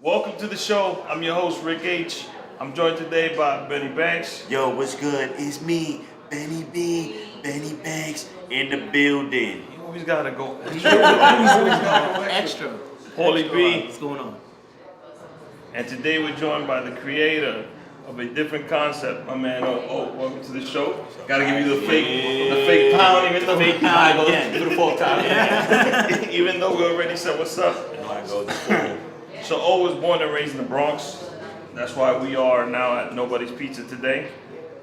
Welcome to the show. I'm your host, Rick H. I'm joined today by Benny Banks. Yo, what's good? It's me, Benny B, Benny Banks in the building. You always gotta go extra. Pauly B. What's going on? And today we're joined by the creator of a different concept, my man. Welcome to the show. Gotta give you the fake pound, even though Fake pound again. Do the fourth time. even though we already said what's up. You know I go to school. So O was born and raised in the Bronx. That's why we are now at Nobody's Pizza today.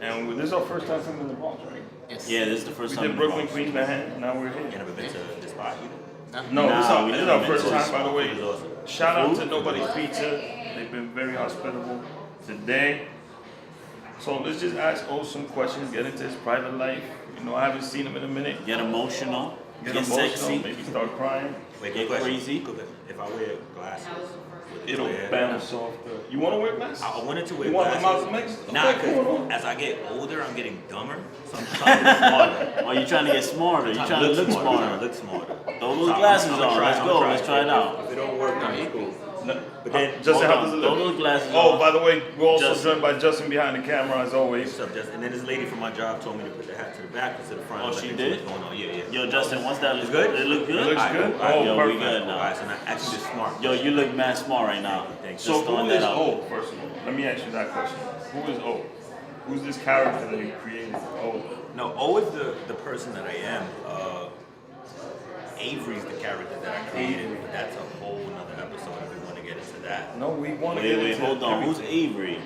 And this is our first time coming to the Bronx, right? Yes. Yeah, this is the first We time. did Brooklyn, Queens, Manhattan. Now we're You here. never been to this spot either? No, Nah, this is we our never first been to time, by the way. It was awesome. Shout out to Food? Nobody's Pizza. They've been very hospitable today. So let's just ask O some questions, get into his private life. You know, I haven't seen him in a minute. Get emotional. Get Get emotional, sexy. maybe start crying. Get crazy. If I wear glasses, It'll bounce off the. You want to wear glasses? I wanted to wear You want the glasses. Malcolm X? Nah, Okay, cool. because as I get older, I'm getting dumber. So I'm trying to get smarter. Oh, you trying to get smarter? You trying to look I'm trying smarter? to look smarter. Throw those glasses I'ma on. try, Let's I'ma go. try. Let's try it out. If it don't work, then cool. No. But then, Justin, how Hold does it on. Throw look? those glasses Oh, on. by the way, we're also Justin. joined by Justin behind the camera as always. what's up, Justin? And then this lady from my job told me to put the hat to the back instead of front. Oh, Let she me did? see what's going on. Yeah. Yo, Justin, once that looks It's good? It look good? It looks Alright, good. cool. Alright, Oh, yo, we perfect. good now. Alright, so now actually just smart. Yo, you look mad smart right now. Thanks. So Just throwing who that is out. O, first of all? Let me ask you that question. Who is O? Who's this character that you created? O. No, always the person that I am. Avery's the character that I created, but that's a whole nother episode if we want to get into that. No, we want to get Wait, into hold on. Who's everything. Avery?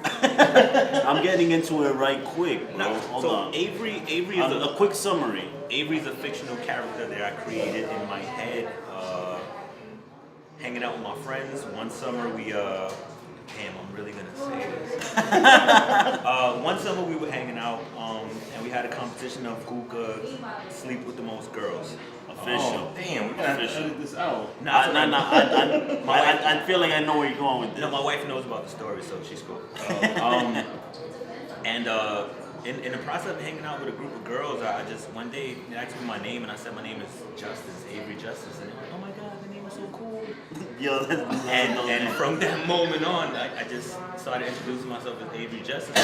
I'm getting into it right quick, bro. No, Hold so on. Avery is A quick summary. Avery's a fictional character that I created in my head, hanging out with my friends. One summer we, damn, I'm really gonna say this. One summer we were hanging out, and we had a competition of who could sleep with the most girls. Official. Oh, damn, we're gonna have to edit this out. I feel like I know where you're going with this. No, my wife knows about the story, so she's cool. And in the process of hanging out with a group of girls, I just one day they asked me my name, and I said my name is Justice, Avery Justice, and they're like, oh my god, the name is so cool. Yo, And from that moment on, I just started introducing myself as Avery Justice.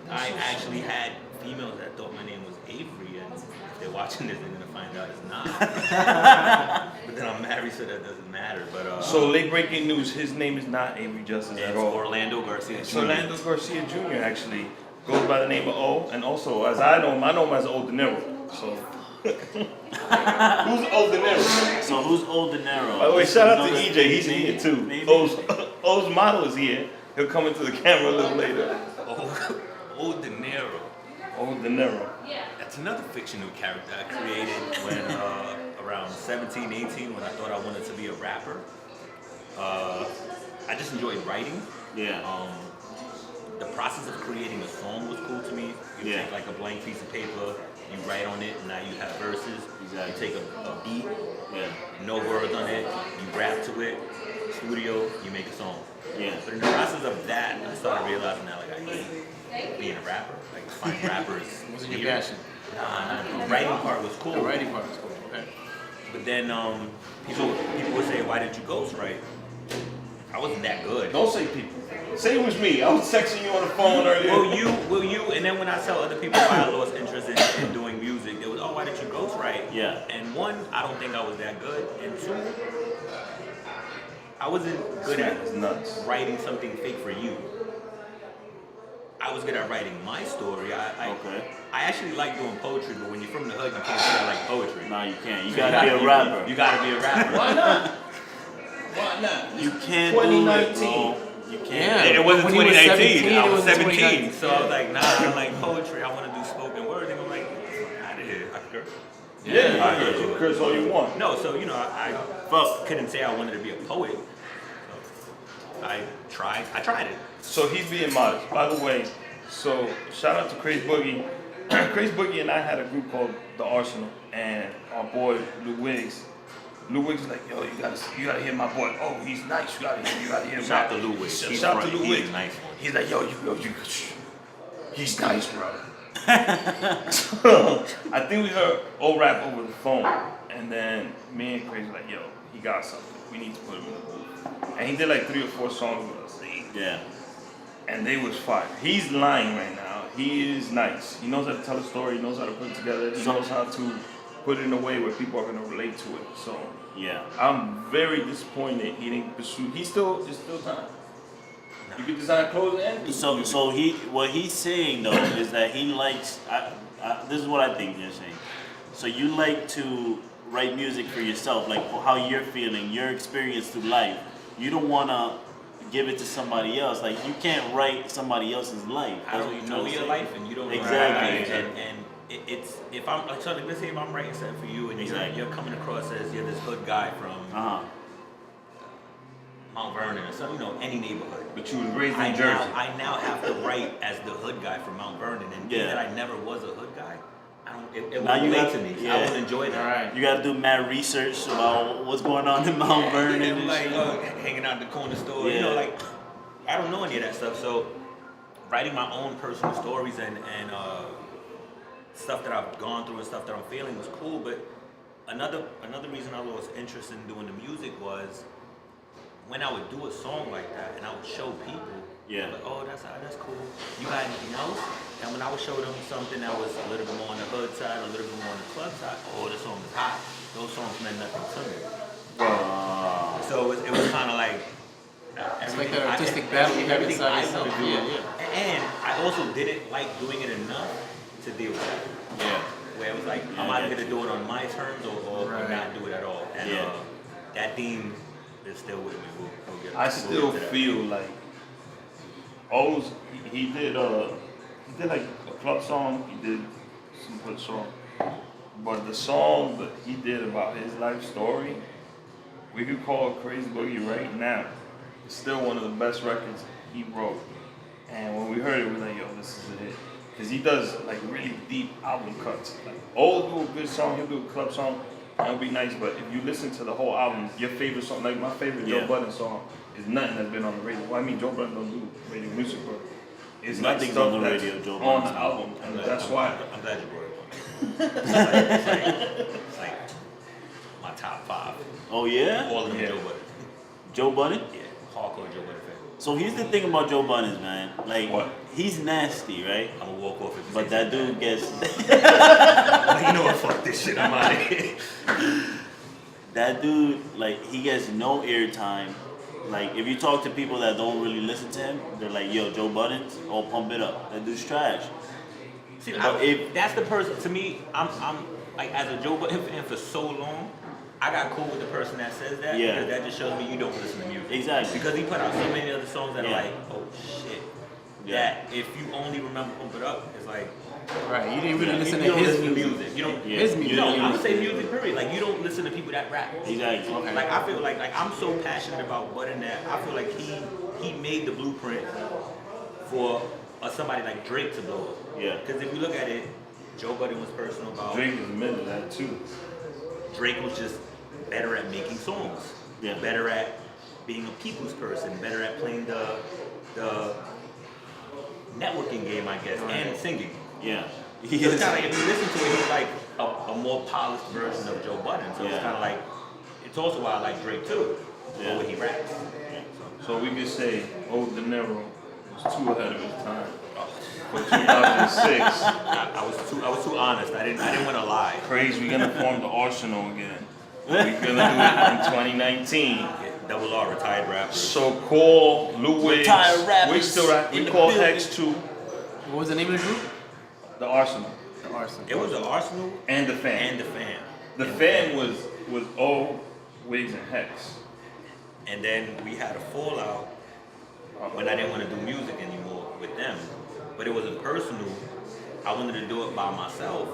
I actually had females that thought my name was Avery, and if they're watching this, they're gonna find out it's not. But then I'm married, so that doesn't matter. But So late breaking news, his name is not Avery Justice at it's all. Orlando Garcia. It's Orlando Garcia Jr. actually goes by the name of O, and also as I know him as O De Niro. So who's O De Niro? So who's Old De Niro? By the way, shout out to Another EJ. He's maybe- here too. maybe. O's model is here. He'll come into the camera a little later. Old De Niro. O De Niro. That's another fictional character I created when around 17, 18, when I thought I wanted to be a rapper. I just enjoyed writing. Yeah. The process of creating a song was cool to me. You Yeah. take like a blank piece of paper, you write on it, and now you have verses. Exactly. You take a beat, Yeah. no words on it, you rap to it, studio, you make a song. Yeah. But in the process of that, I started realizing that like I hate being a rapper. Like find rappers. Wasn't your weird. passion? Nah, the writing part was cool. The writing part is cool. Okay. But then people would say, why did you ghostwrite? I wasn't that good. Don't say people. Say it was me. I was texting you on the phone earlier. Will you? And then when I tell other people why I lost interest in doing music, it was, oh, why did you ghostwrite? Yeah. And one, I don't think I was that good. And two, I wasn't good It's at nuts. writing something fake for you. I was good at writing my story. Okay. I actually like doing poetry, but when you're from the hood, you can't say I like poetry. No, you can't. You gotta be a rapper. You gotta be a rapper. Why not? Why not? You can't do it, 2019. bro. You can't. Yeah. It wasn't When he was 2019. 17, I it was was 17. 2019. So I was like, nah, I like poetry. I want to do spoken word. And I'm like, out of here. I curse. Yeah, you can curse all you want. No, so, you know, I couldn't say I wanted to be a poet. So I tried it. So he's being modest. By the way, so shout out to Crazy Boogie. Crazy Boogie and I had a group called The Arsenal, and our boy Lou Wiggs. Lou Wiggs was like, yo, you gotta hear my boy. Oh, he's nice. You gotta hear him. Shout out to Lou Wiggs. Shout out to Lou He's Wiggs. a nice one. He's like, yo, he's nice, bro. So, I think we heard old rap over the phone, And then me and Crazy like, yo, he got something. We need to put him in the booth. And he did like 3 or 4 songs with us. Yeah. And they was fire. He's lying right now. He is nice. He knows how to tell a story. He knows how to put it together. He knows how to put it in a way where people are gonna relate to it. So yeah, I'm very disappointed he didn't pursue. It's still time. You can design clothes and so what he's saying though is that he likes. This is what I think you're saying. So you like to write music for yourself, like how you're feeling, your experience through life. You don't wanna give it to somebody else. Like you can't write somebody else's life. How do you know your life and you don't exactly. Know and it's if I'm like, so let's say if I'm writing something for you and you're coming across as you're this hood guy from Mount Vernon or something, any neighborhood. But you was raised in Jersey. I now have to write as the hood guy from Mount Vernon, and being that I never was a hood guy, it won't relate to me. I won't enjoy that. Right. You got to do mad research about what's going on in Mount Vernon. Like hanging out in the corner store, like I don't know any of that stuff. So writing my own personal stories and stuff that I've gone through and stuff that I'm feeling was cool. But another reason I was interested in doing the music was when I would do a song like that and I would show people, like, oh, that's cool. You got anything else? And when I would show them something that was a little bit more on the hood side, a little bit more on the club side, oh, this song is hot. Those songs meant nothing to me. So it was kind of like it's like an artistic battle you have inside yourself. And I also didn't like doing it enough to deal with that. Yeah. Where it was like, I'm either going to do it on my terms or not do it at all. And that theme is still with me. I still feel like he did like a club song, he did some hood song. But the song that he did about his life story, we could call Crazy Boogie right now. It's still one of the best records he wrote. And when we heard it, we were like, yo, this is it. Because he does like really deep album cuts. Like, do a good song, he'll do a club song, that would be nice. But if you listen to the whole album, your favorite song, like my favorite Joe Budden song, is nothing that's been on the radio. Well, I mean, Joe Budden don't do radio music, but it's nothing like on the radio, Joe on Budden's the album. And that's why. I'm glad you brought it up. It's like my top 5. Oh yeah? All of them Joe Budden. Joe Budden? Yeah, hardcore Joe Budden fan. So here's the thing about Joe Budden, man. Like, what? He's nasty, right? I'm gonna walk off. But that dude gets. You know what? Fuck this shit. I'm out of here. That dude, like, he gets no airtime. Like, if you talk to people that don't really listen to him, they're like, "Yo, Joe Budden, pump it up. That dude's trash." See, if that's the person, to me, I'm like, as a Joe Budden fan for so long, I got cool with the person that says that because that just shows me you don't listen to music. Exactly. Because he put out so many other songs that are like, oh shit. That if you only remember Pump It Up, it's like. Right, you didn't really listen to his music. You don't. His music. No, I'm gonna say music. Period. Like you don't listen to people that rap. Exactly. Okay. Like I feel like I'm so passionate about Budden that I feel like he made the blueprint for somebody like Drake to blow up. Yeah. Because if you look at it, Joe Budden was personal about. Drake is admitted that too. Drake was just better at making songs. Yeah. Better at being a people's person. Better at playing the networking game, I guess, and singing. Yeah. So it's kind of like, if you listen to it, he's like a more polished version of Joe Budden. So it's kind of like, it's also why I like Drake too, for what he raps. So we could say Old De Niro was too ahead of his time. For 2006. I was too honest. I didn't want to lie. Crazy, we're gonna form the Arsenal again. We're gonna do it in 2019. Double R, retired rappers. So call Lou Wigs. Retired rappers Wigs still rap. We in the call building. Hex too. What was the name of the group? The Arsenal. The Arsenal. It was the Arsenal And the Fan. and the Fam. The Fan was O, Wigs, and Hex. And then we had a fallout when I didn't want to do music anymore with them. But it wasn't personal. I wanted to do it by myself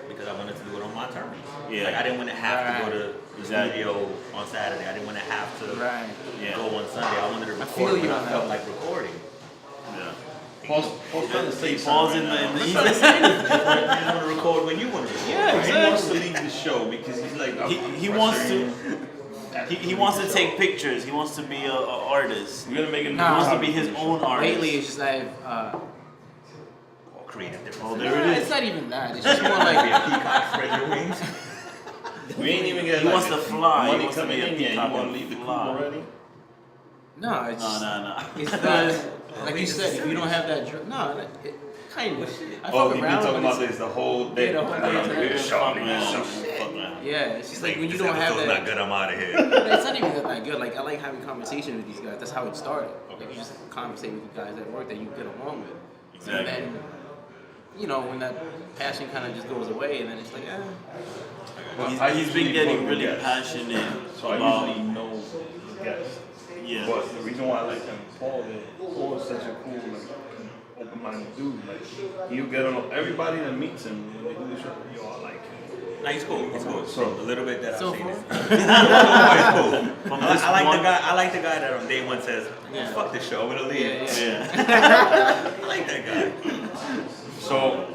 because I wanted to do it on my terms. Yeah. Like I didn't want to have to go to the studio on Saturday. I didn't want to have to go on Sunday. I wanted to record when I felt like recording. Yeah. Paul's trying to say Paul's in something the. right You just want to record when you want to record. now. He wants to leave the show because he's like He wants to. He wants to take pictures. He wants to be a artist. We're gonna make him. He wants to be his own artist. Lately, it's just like, Creative differences. Oh, there it is. it's not even that. It's just more Like like, be a peacock, spread your wings. We ain't even getting He wants to fly. He money wants to coming be a in yet. You peacock want to and leave the coop fly. already? No, it's No. It's because, like you said, if you don't have that, kind of. I Oh, fuck we've been around, talking but about this the whole day. Yeah, the whole day. Fuck around. yeah, it's just like when you This don't have episode's that. not good, I'm out of here. It's not even that good. Like I like having conversation with these guys. That's how it started. Like you just conversate with the guys at work that you get along with. Exactly. And then, when that passion kind of just goes away, and then it's like, Well, He's been getting really passionate So I about. usually know the guests. Yeah. But the reason why I like him, Paul is such a cool, like, open-minded dude. Like, he'll get on everybody that meets him when they do the show. Yo, I like him. Nah, he's cool. He's cool. So- a little bit that I've So seen. far? He's cool. From I this like one- the guy. I like the guy that on day one says, Yeah. "Fuck this show, I'm gonna leave." yeah. Yeah. I like that guy. So,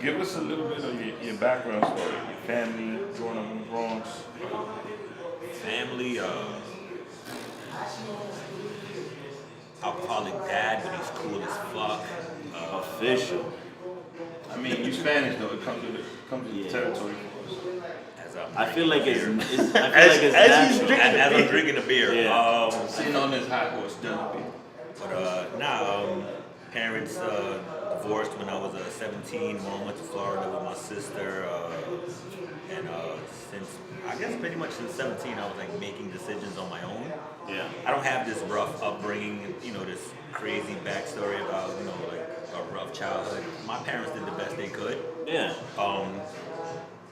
give us a little bit of your background story, your family, growing up in the Bronx. Family, alcoholic dad, but he's cool as fuck. Official. I mean, you Spanish though. It comes with the Yeah. territory for us. As I'm I feel like drinking it's. beer. I feel like it's as he's natural. drinking- As I'm drinking the beer. Yeah. Sitting on this high horse, done. Parents divorced when I was 17. Mom went to Florida with my sister, and since I guess pretty much since 17, I was like making decisions on my own. Yeah. I don't have this rough upbringing, this crazy backstory about like a rough childhood. My parents did the best they could. Yeah.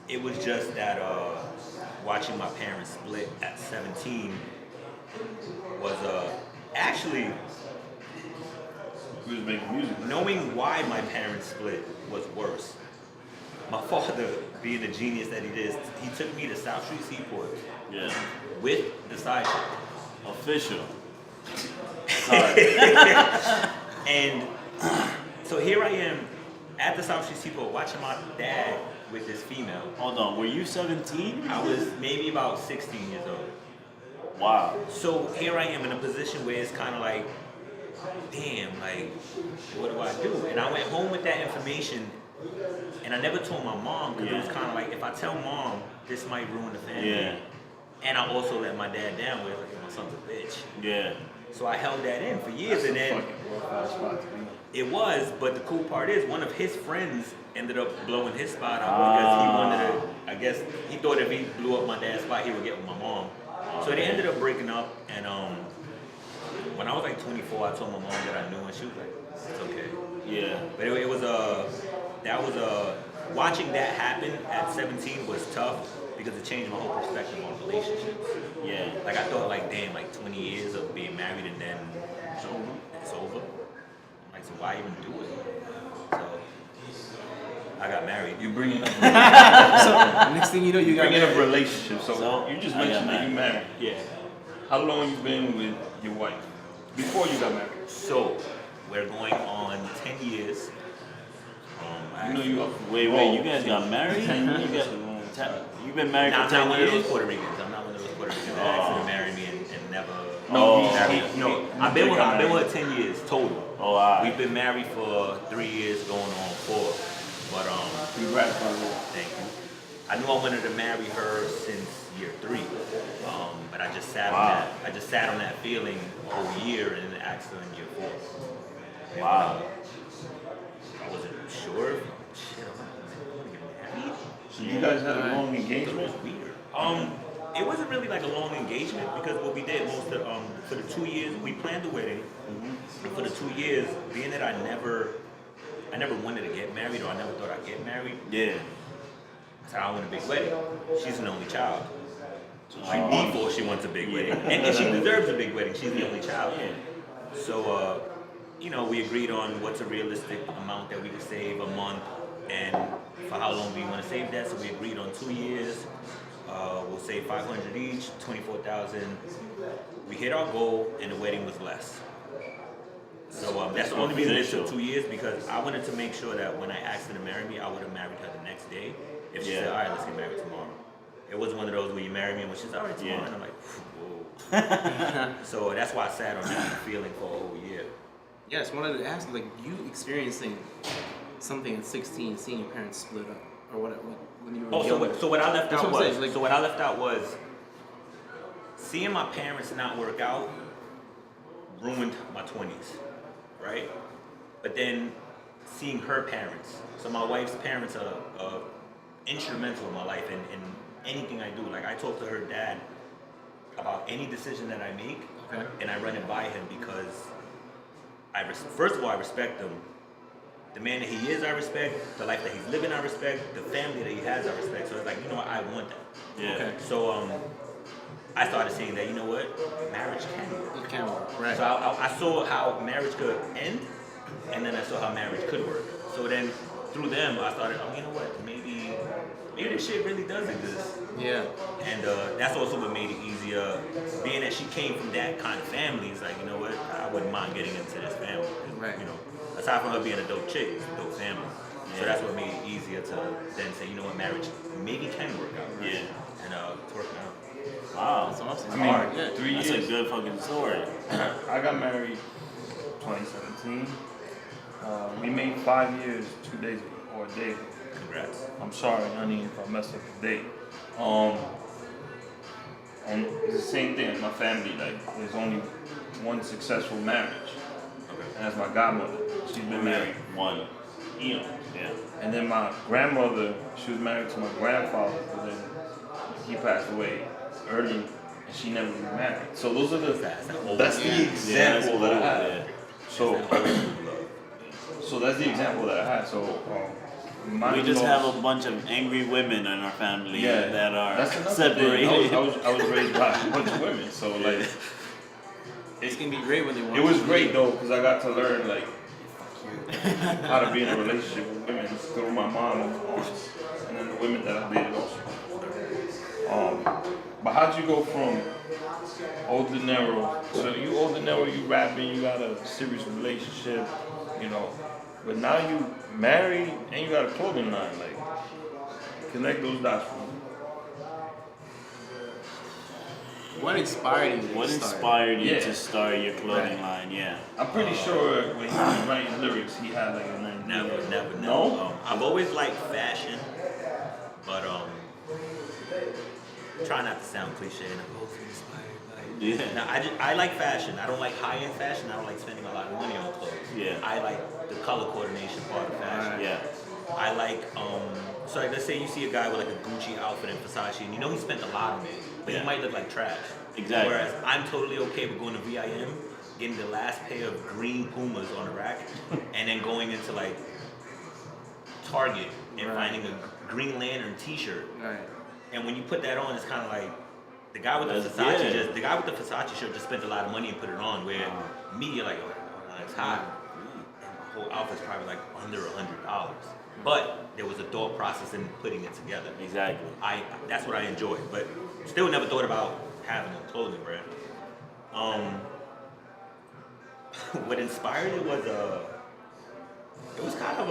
It was just that watching my parents split at 17 was actually We was making music. knowing why my parents split was worse. My father, being the genius that he is, he took me to South Street Seaport Yeah. with the side chick. Official. And so here I am at the South Street Seaport watching my dad with this female. Hold on. Were you 17? I was maybe about 16 years old. Wow. So here I am in a position where it's kind of like, damn, like, what do I do? And I went home with that information, and I never told my mom because it was kind of like, if I tell mom, this might ruin the family. Yeah. And I also let my dad down with, like, my son's a bitch. Yeah. So I held that in for years, and then Fucking worthwhile spot to be. it was. But the cool part is, one of his friends ended up blowing his spot out because he wanted to. I guess he thought if he blew up my dad's spot, he would get with my mom. So they ended up breaking up, and when I was like 24, I told my mom that I knew, and she was like, "It's okay." Yeah. But it was watching that happen at 17 was tough because it changed my whole perspective on relationships. Yeah. Like I thought, like, damn, like 20 years of being married and then it's over. It's over. I'm like, so why even do it? So I got married. You bringing up Next thing you know, you got bringing up relationships. So, So, you just I got mentioned that you married. Yeah. How long you been with your wife before you got married? So we're going on 10 years. You know you up. Wait, you guys got married? You've been married Now, for I'm not 10 one of those years? Puerto Ricans. I'm not one of those Puerto Ricans that asked her to marry me and never. No, No, I've been with her 10 years total. Oh, wow. We've been married for 3 years, going on 4. But Congrats, by the way. thank you. I knew I wanted to marry her since year 3, but I just sat on that. I just sat on that feeling a whole year and then asked her in year 4. And, Wow. I wasn't sure. Shit, I want to get married. So you guys had a long It engagement? was weird. It wasn't really like a long engagement because what we did for the 2 years we planned the wedding. And for the 2 years, being that I never wanted to get married or I never thought I'd get married, Yeah. I said I want a big wedding. She's an only child. By default, she wants a big wedding, and she deserves a big wedding. She's the only child. So, we agreed on what's a realistic amount that we could save a month, and for how long we want to save that. So we agreed on 2 years. We'll save $500 each, $24,000. We hit our goal, and the wedding was less. So that's the only reason it took 2 years, because I wanted to make sure that when I asked her to marry me, I would have married her the next day. If she said, all right, let's get married tomorrow. It wasn't one of those where you marry me and when she's all right tomorrow, and I'm like, whoa. So that's why I sat on that feeling for a whole year. Yes, wanted to ask, like, you experiencing something at 16, seeing your parents split up. or what when you were Oh, younger? so what I left That's out what I'm was saying, like- so what I left out was seeing my parents not work out ruined my 20s, right? But then seeing her parents, so my wife's parents are instrumental in my life and anything I do. Like I talk to her dad about any decision that I make, Okay. and I run it by him because first of all I respect him. The man that he is, I respect. The life that he's living, I respect. The family that he has, I respect. So it's like, you know what, I want that. Yeah. Okay. So I started saying that, you know what, marriage can work. It can work, right? So I saw how marriage could end, and then I saw how marriage could work. So then through them, I started, oh, you know what, maybe this shit really does exist. Yeah. And that's also what made it easier. Being that she came from that kind of family, it's like, you know what, I wouldn't mind getting into this family. Right. You know, aside from her being a dope chick, it's a dope family. So that's what made it easier to then say, you know what, marriage maybe can work out. Yeah. And it's working out. Wow. That's awesome. I mean, Hard, yeah. 3 That's years. a good fucking story. I got married 2017. We made 5 years 2 days ago, or a day ago. Congrats. I'm sorry, honey, if I messed up the date. And it's the same thing as my family. Like, there's only one successful marriage, and that's my godmother. She's been married One. eons. Yeah. And then my grandmother, she was married to my grandfather, but then he passed away early, and she never remarried. So those are that's the example that I had. Yeah. So that's the example that I had. So my We just in-laws- have a bunch of angry women in our family Yeah, that are that's another separated. thing. I was raised by a bunch of women, so like It's gonna be great when they want. it was to. great though because I got to learn like how to be in a relationship with women through my mom of course, and then the women that I dated also. But how'd you go from Old De Niro? So you Old De Niro, you rapping, you got a serious relationship, you know, but now you married and you got a clothing line. Like connect those dots for me. What inspired you? to What start? inspired you Yeah. to start your clothing Right. line? Yeah. I'm pretty sure when he was writing lyrics, he had like a name. Never. No? I've always liked fashion, but try not to sound cliche. And I'm always inspired by. Yeah. Now I like fashion. I don't like high-end fashion. I don't like spending a lot of money on clothes. Yeah. I like the color coordination part of fashion. Yeah. I like so like, let's say you see a guy with like a Gucci outfit and Versace, and you know he spent a lot on it, but Yeah. he might look like trash. Exactly. Whereas I'm totally okay with going to VIM, getting the last pair of green Pumas on the rack, and then going into like Target and Right. finding a Green Lantern T-shirt. Right. And when you put that on, it's kind of like the guy with the That's Versace good. the guy with the Versace shirt just spent a lot of money and put it on. Where me, you're like, oh, it's hot. And my whole outfit's probably like under $100. But there was a thought process in putting it together. Exactly. That's what I enjoyed, but still never thought about having a clothing brand. What inspired it was kind of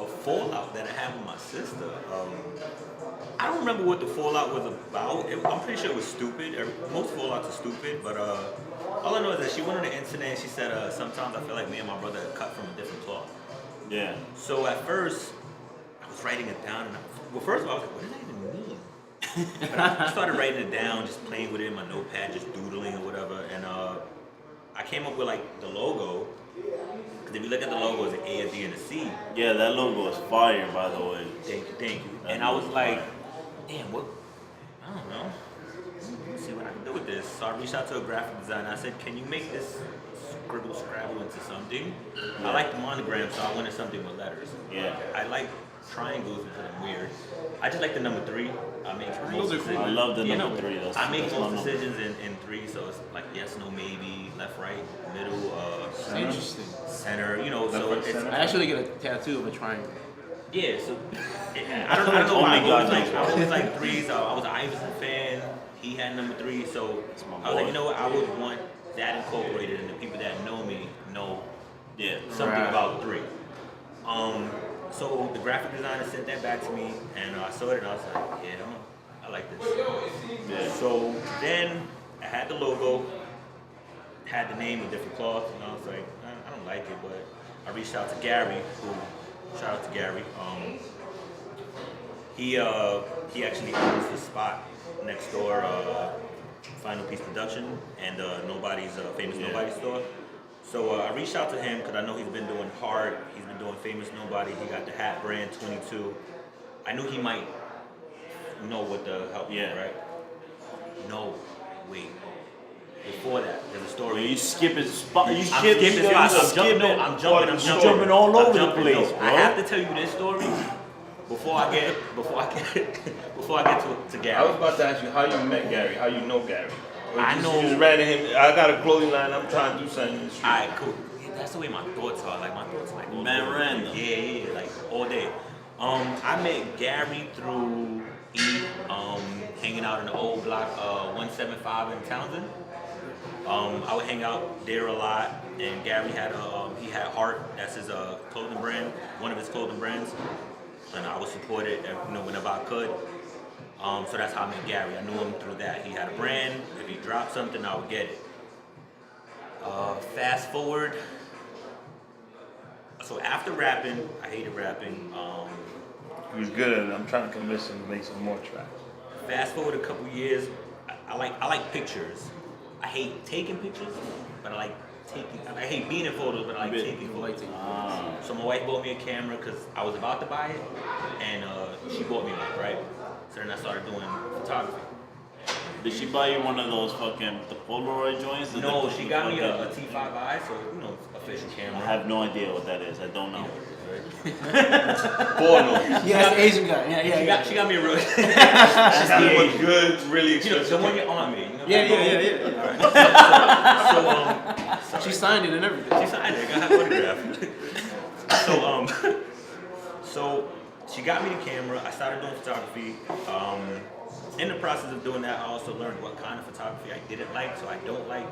a fallout that I had with my sister. I don't remember what the fallout was about. I'm pretty sure it was stupid. Most fallouts are stupid, but all I know is that she went on the internet and she said sometimes I feel like me and my brother are cut from a different cloth. Yeah. So at first, I was writing it down, and first of all, I was like, what does that even mean? But I started writing it down, just playing with it in my notepad, just doodling or whatever, and I came up with like the logo. Because if you look at the logo, it's an A, a D, and a C. Yeah, that logo is fire, by the way. Thank you. That And I was logo's like, fire. damn, what? I don't know. Let's see what I can do with this. So I reached out to a graphic designer. I said, can you make this scribble scrabble into something? I like the monogram, so I wanted something with letters. Yeah. I like triangles because I'm weird. I just like the number 3. I make most are cool. decisions. I love the You number know, 3. I make that's my most number. decisions in 3, so it's like yes, no, maybe, left, right, middle, Interesting. center. You know, Left, so right, it's center. I actually get a tattoo of a triangle. yeah. So I don't know why. Only God knows I why. always like 3s. I was an Iverson fan. He had number 3, so my I was like, boy. you know what? I would want that incorporated, and the people that know me know Yeah. something Right. about 3. So the graphic designer sent that back to me, and I saw it, and I was like, yeah, I like this. Yeah. So then I had the logo, had the name of different cloth, and I was like, I don't like it, but I reached out to Gary, shout out to Gary. He actually owns the spot next door, Final Piece Production, and Nobody's Famous Nobody store. So I reached out to him because I know he's been doing Heart, he's been doing Famous Nobody, he got the hat brand 22. I knew he might know what the help me, right? No, wait. Before that, there's a story. You skipping spot. You I'm skipping skipping spots. I'm jumping all over the No. place, bro. I have to tell you this story before I get to Gary. I was about to ask you how you met Gary, how you know Gary. Or I you know- just ran to him. I got a clothing line. I'm trying to do something in the street. Alright, cool. Yeah, that's the way my thoughts are. Like my thoughts, like all Man, day. random. Yeah, like all day. I met Gary through hanging out in the old block 175 in Townsend. I would hang out there a lot, and Gary had he had Heart. That's his clothing brand, one of his clothing brands, and I would support it, whenever I could. So that's how I met Gary. I knew him through that. He had a brand. If he dropped something, I would get it. Fast forward. So after rapping, I hated rapping. He was good at it. I'm trying to convince him to make some more tracks. Fast forward a couple years, I like pictures. I hate taking pictures, but I like taking. I hate being in photos, but I like taking photos. So my wife bought me a camera because I was about to buy it, and she bought me one, right? So then I started doing photography. Did she buy you one of those the Polaroid joints? No, she got me a T5i, so official camera. I have no idea what that is. I don't know. Porno. Yeah, it's the Asian guy. Yeah. She got me a real. It was good, really expensive. The one you're on me. Yeah. So She signed it and everything. she signed it. I got her photograph. So she got me the camera. I started doing photography. In the process of doing that, I also learned what kind of photography I didn't like. So I don't like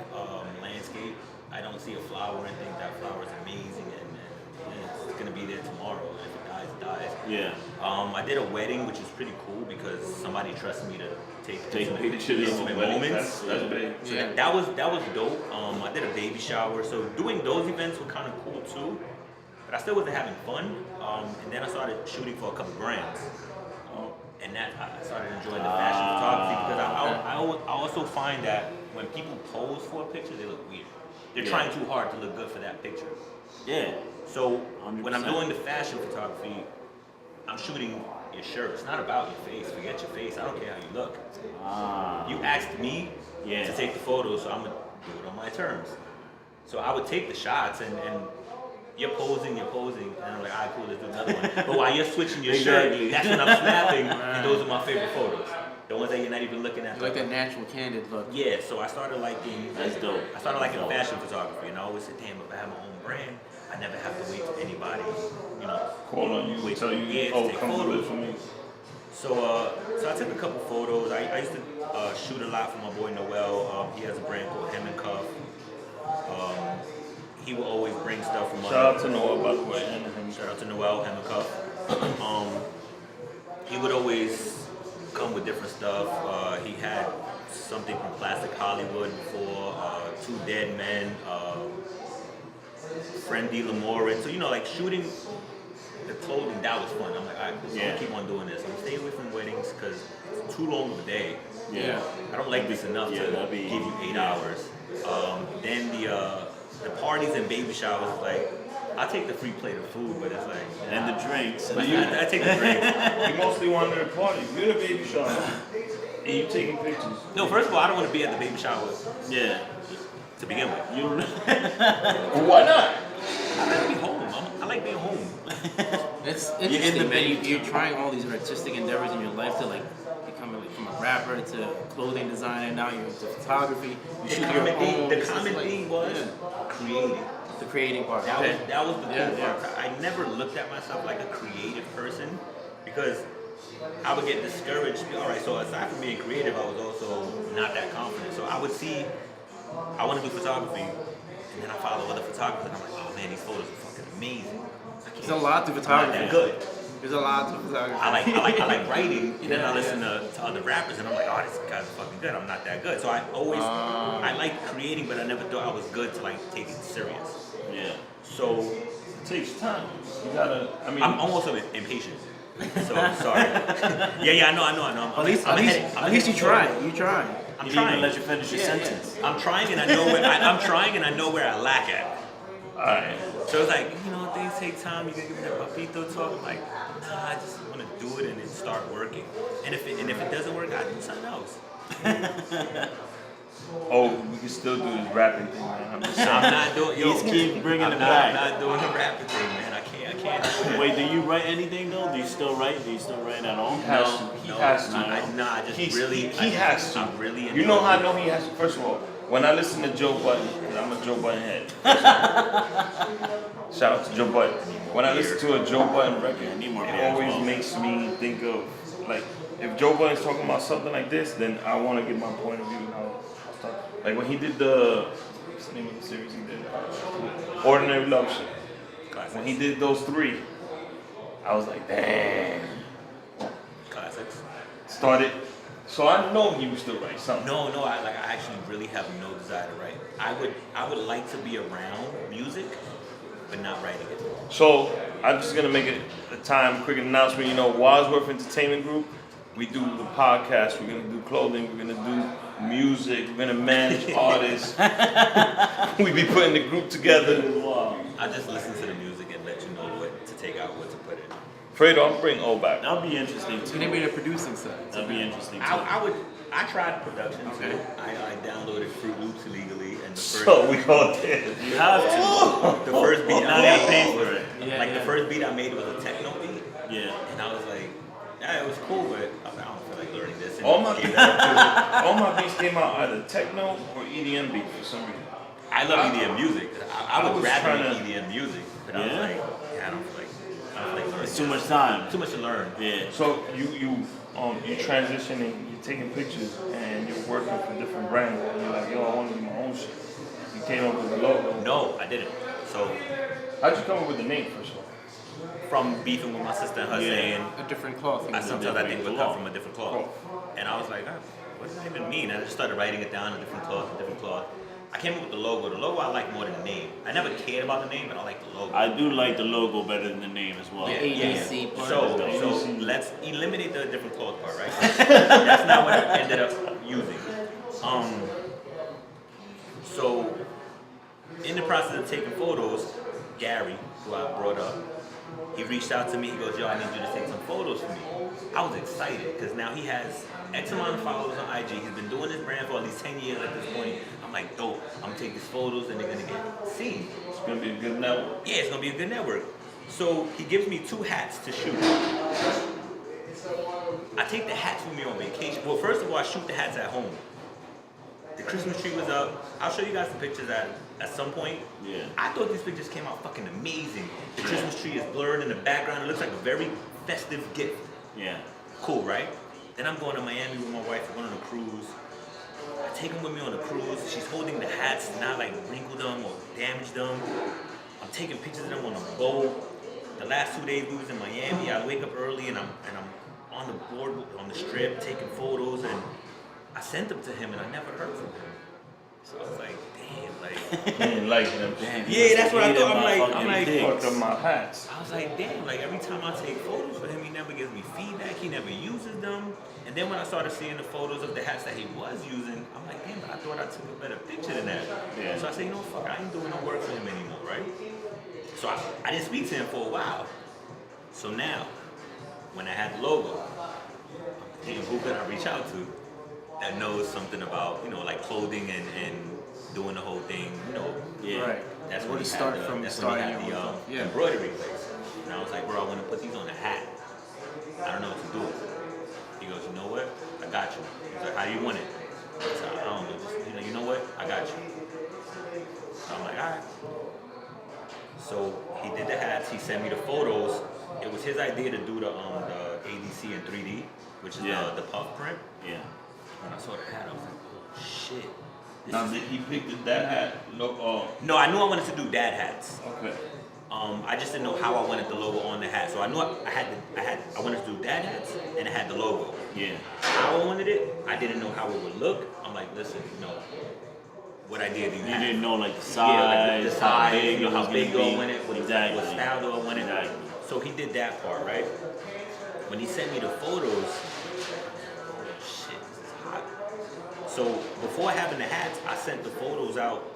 landscape. I don't see a flower and think that flower is amazing and it's gonna be there tomorrow. And if it dies, it dies. Yeah. I did a wedding, which is pretty cool because somebody trusted me to take pictures of intimate Weddings, moments. That's big. So that was dope. I did a baby shower, so doing those events were kind of cool too. But I still wasn't having fun. And then I started shooting for a couple brands, and that I started enjoying the fashion photography because I also find that when people pose for a picture, they look weird. They're trying too hard to look good for that picture. Yeah. So 100%. when I'm doing the fashion photography, I'm shooting your shirt. It's not about your face. Forget your face. I don't care how you look. You asked me to take the photos, so I'm gonna do it on my terms. So I would take the shots and you're posing, and I'm like, all right, cool, let's do another one. But while you're switching your shirt, that's when I'm snapping, and those are my favorite photos. The ones that you're not even looking at. You like that natural, candid look. Yeah, so I started liking. That's dope. I started liking fashion photography, and I always said, damn, if I have my own brand, I never have to wait till anybody, Call on you, wait tell you, to take come do it photos. for me. So I took a couple photos. I used to shoot a lot for my boy Noel. He has a brand called Hem and Cuff. He will always bring stuff from. Shout out to Noah, by the way. Shout out to Noel, Hem and Cuff. He would always come with different stuff. He had something from Classic Hollywood before, Two Dead Men, Friend D. Lamore. So like shooting the clothing, that was fun. I'm like, all right, cool. So I'm gonna keep on doing this. I'm staying away from weddings because it's too long of a day. Yeah. I don't like this enough to give you 8 hours. Then the parties and baby showers, like, I take the free plate of food, but it's like, And the drinks. I take the drinks. You mostly wanted a party. You're the baby shower. And you taking pictures. No, first of all, I don't want to be at the baby shower Yeah. to begin with. You Well, why not? I like to be home. I like being home. It's in the interesting that baby you're trying all these artistic endeavors in your life to become from a rapper to clothing designer. Now you're into photography. You shoot your own. The common thing was creating. the creating part. That was the cool Yeah, part. I never looked at myself like a creative person because I would get discouraged. All right, so aside from being creative, I was also not that confident. So I would see, I want to do photography, and then I follow other photographers, and I'm like, oh man, these photos are fucking amazing. There's a lot to I'm not photography. that good. There's a lot to photography. I like writing, and then I Yeah, listen to other rappers, and I'm like, oh, this guy's fucking good. I'm not that good. So I always, I like creating, but I never thought I was good to like take it serious. Yeah. So It takes time. You gotta, I'm also impatient. So sorry. Yeah, I know. At least you try. You try. I'm You trying. didn't let you finish your sentence. I'm trying, and I know where I'm trying, and I know where I lack at. Alright. So it's like, things take time. You gotta give me that papito talk. I'm like, nah, I just want to do it and then start working. And if it doesn't work, I do something else. Oh, we can still do this rapping thing, man. I'm just saying. I'm not doing. He's keep bringing I'm it not, back. I'm not doing the rapping thing, man. I can't. do it. Wait, do you write anything though? Do you still write? Do you still write at all? He has to. He has to. I just really. He has to. I'm really. You know how I know he has to? First of all, when I listen to Joe Budden, 'cause I'm a Joe Budden head. Shout out to Joe Budden. When I listen to a Joe Budden record, I need more it beer as always well. makes me think of, like, if Joe Budden's talking about something like this, then I want to get my point of view. And I'll start. Like when he did what's the name of the series he did? Ordinary Love Shit. When he did those three, I was like, damn. Classics. Started. So I know he was still write something. No, I actually really have no desire to write. I would like to be around music, but not writing it. So I'm just gonna make a quick announcement. Wadsworth Entertainment Group. We do the podcast. We're gonna do clothing. We're gonna do music. We're gonna manage artists. We be putting the group together. I just listen to the music and let you know what to take out, what to put in. Fredo, I'm bring O back. That'll be interesting So too. maybe the producing side. That'll be interesting too. I tried production Okay. too. I downloaded Fruit Loops illegally, and the first So we go there. You have to. the first beat Now I you gotta made pay for it. Yeah, the first beat I made was a techno beat, Yeah. and I was like, yeah, it was cool, but I don't feel like learning this. And All my gave beats, that up. all my beats came out either techno or EDM beat for some reason. I love EDM music. I I would was rather tryna- make EDM music, but I was Yeah? like, I don't feel like learning. It's too much time. Too much to learn. Yeah. So you transitioning, you're taking pictures and you're working for different brands. And you're like, yo, I want to do my own shit. You came up with the logo. No, I didn't. So How'd you come up with the name first of all? from beefing with my sister and her Yeah. saying, A different cloth. sometimes I think we're cut from a different cloth. Cloth. And I was like, what does that even mean? And I just started writing it down, a different cloth. I came up with the logo. The logo I like more than the name. I never cared about the name, but I like the logo. I do like the logo better than the name as well. Yeah. ADC part. So ADC. let's eliminate the different cloth part, right? That's not what I ended up using. So in the process of taking photos, Gary, who I brought up, he reached out to me. He goes, yo, I need you to take some photos for me. I was excited because now he has X amount of followers on IG. He's been doing this brand for at least 10 years at this point. I'm like, dope. I'm gonna take these photos and they're gonna get seen. It's gonna be a good network. Yeah, it's gonna be a good network. So he gives me 2 hats to shoot. I take the hats with me on vacation. Well, first of all, I shoot the hats at home. The Christmas tree was up. I'll show you guys the pictures at some point. Yeah. I thought these pictures came out fucking amazing. The Christmas tree is blurred in the background. It looks like a very festive gift. Yeah. Cool, right? Then I'm going to Miami with my wife. We're going on a cruise. I take them with me on the cruise. She's holding the hats, not like wrinkled them or damaged them. I'm taking pictures of them on a boat. The last 2 days we was in Miami. I wake up early and I'm on the board on the strip taking photos, and I sent them to him and I never heard from him. So I was like, damn, like. He didn't like them. Damn, Yeah, that's what I thought. I'm fucking like, dicks. Fucked up my hats. I was like, damn, like every time I take photos for him, he never gives me feedback, he never uses them. And then when I started seeing the photos of the hats that he was using, I'm like, damn, but I thought I took a better picture than that. Yeah. So I said, fuck, I ain't doing no work for him anymore, right? So I didn't speak to him for a while. So now, when I had the logo, damn, who could I reach out to that knows something about, like clothing and doing the whole thing, Yeah. Right. That's Where when to he start had the, from that's when he starting had your the own stuff. Yeah. embroidery place. And I was like, bro, I want to put these on a hat. I don't know what to do. He goes, you know what? I got you. He's like, how do you want it? I said, I don't know. Just, you know what? I got you. So I'm like, all right. So he did the hats. He sent me the photos. It was his idea to do the ADC in 3D, which is Yeah. the puff print. Yeah. When I saw the hat, I was like, oh shit. This Now is- did he picked that hat? No, I knew I wanted to do dad hats. Okay. I just didn't know how I wanted the logo on the hat. So I knew I wanted to do dad hats and it had the logo. Yeah. How I wanted it, I didn't know how it would look. I'm like, listen, what idea do you You have? didn't know like the Yeah, size, like the how size, big it was how big do gonna I be. want it, what Exactly. style do I want it. Exactly. So he did that part, right? when he sent me the photos, oh shit, this is hot. So before having the hats, I sent the photos out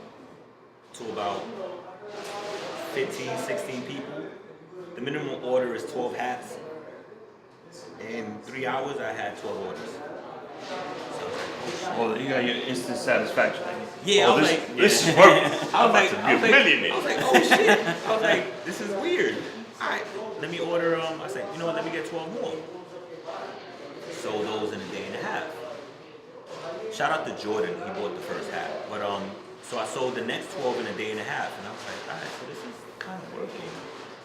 to about 15, 16 people. The minimum order is 12 hats. In 3 hours, I had 12 orders. Well, you got your instant satisfaction. Yeah, Oh, I was this, like, this is working. I was like, I'm about to be a millionaire. I was like, oh shit. I was like, this is weird. All right, let me order. I said, you know what? Let me get 12 more. Sold those in a day and a half. Shout out to Jordan. He bought the first hat. But so I sold the next 12 in a day and a half, and I was like, all right, so this is kind of working.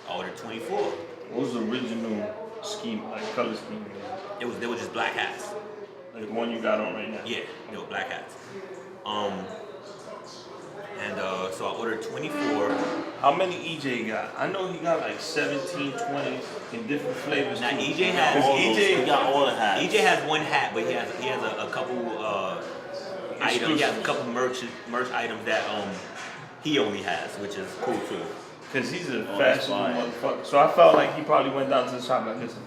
I ordered 24. What was the original scheme, like color scheme? They were just black hats. Like the one you got on right now? Yeah, they were black hats. So I ordered 24. How many EJ got? I know he got like 17, 20 in different flavors. Now too. EJ has He got all the hats. EJ has one hat, but he has a couple items. He has a couple merch items that he only has, which is cool too. Cause he's a that's fashion fine. motherfucker. So I felt like he probably went down to the shop like, listen,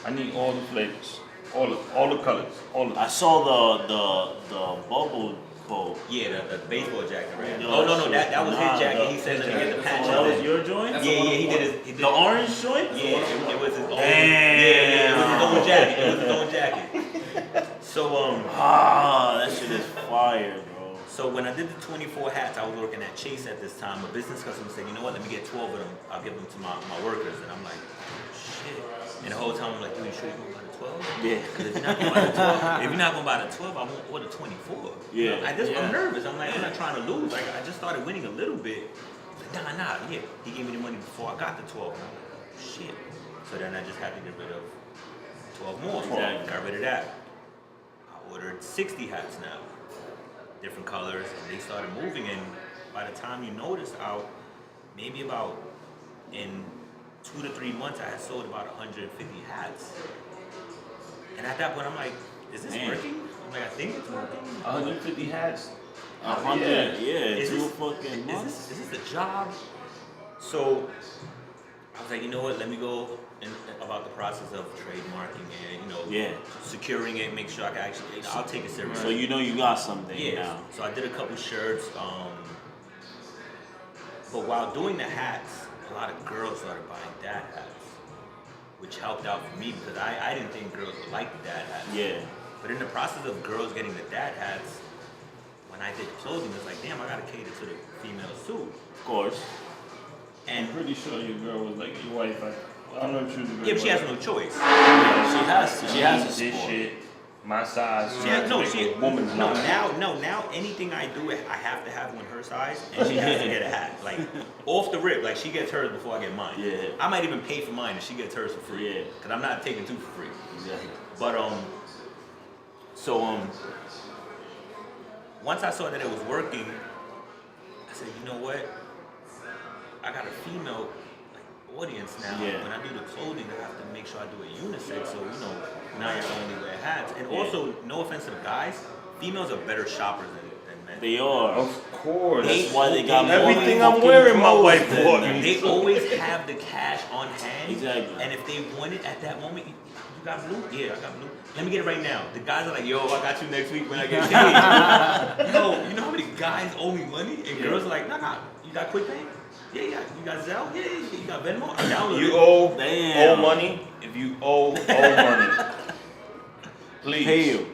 I need all the flavors, all the colors, all of I them. saw the bubble coat. Yeah, the baseball jacket, right? Yo, Oh no, that was nah, his jacket. the- He said, let me get the patch. Oh, that was on it. your joint? Yeah, he did. The orange joint? Yeah, it was his own. Damn. Yeah, it was his own jacket. It was his own jacket. So Ah, that shit is fire, bro. So when I did the 24 hats, I was working at Chase at this time. A business customer said, you know what, let me get 12 of them. I'll give them to my workers. And I'm like, shit. And the whole time I'm like, dude, you sure you're going to buy the 12? Yeah. Because if you're not going to buy the 12, if you're not going to buy the 12, I won't order 24. Yeah. I'm nervous. I'm like, I'm not trying to lose. Like, I just started winning a little bit. Like, nah, yeah. He gave me the money before I got the 12. And I'm like, oh, shit. So then I just had to get rid of 12 more. Exactly. Got rid of that. I ordered 60 hats now. Different colors, and they started moving, and by the time you noticed, maybe about in 2 to 3 months, I had sold about 150 hats. And at that point, I'm like, is this Damn. working? I'm like, I think it's working. 150 hats. 100, yeah, Is two this- fucking months. Is this a job? So I was like, you know what? Let me go about the process of trademarking and Yeah. securing it, make sure I can actually. I'll take it seriously. So you know you got something Yeah. now. So I did a couple shirts. But while doing the hats, a lot of girls started buying dad hats, which helped out for me because I didn't think girls would like the dad hats. Yeah. But in the process of girls getting the dad hats, when I did clothing, it's like, damn, I gotta cater to the females too. Of course. I'm And pretty sure your girl was like your wife. Like, I don't know if she was a girl. yeah, but she has no choice. Yeah, she has to. She has to this support. shit, my size. She has, no, make she a woman's no life. now anything I do, I have to have one her size, and she has to get a hat. Like off the rip, like she gets hers before I get mine. Yeah. I might even pay for mine, and she gets hers for free. Yeah. Cause I'm not taking two for free. Exactly. But once I saw that it was working, I said, you know what? I got a female audience now. Yeah. When I do the clothing, I have to make sure I do it unisex. So now you only wear hats. And Yeah. also, no offense to the guys, females are better shoppers than men. They are. Of course. That's why they got more Everything I'm fucking wearing, my clothes wife than bought them. me. They always have the cash on hand. Exactly. And if they want it at that moment, you got blue? Yeah, I got blue. Let me get it right now. The guys are like, yo, I got you next week when I get paid. Yo, you know how many guys owe me money? And girls are like, nah, you got quick pay? Yeah, you got Zelle? Yeah, you got Venmo? I downloaded You it. owe Damn. money. If you owe money, please Pay you.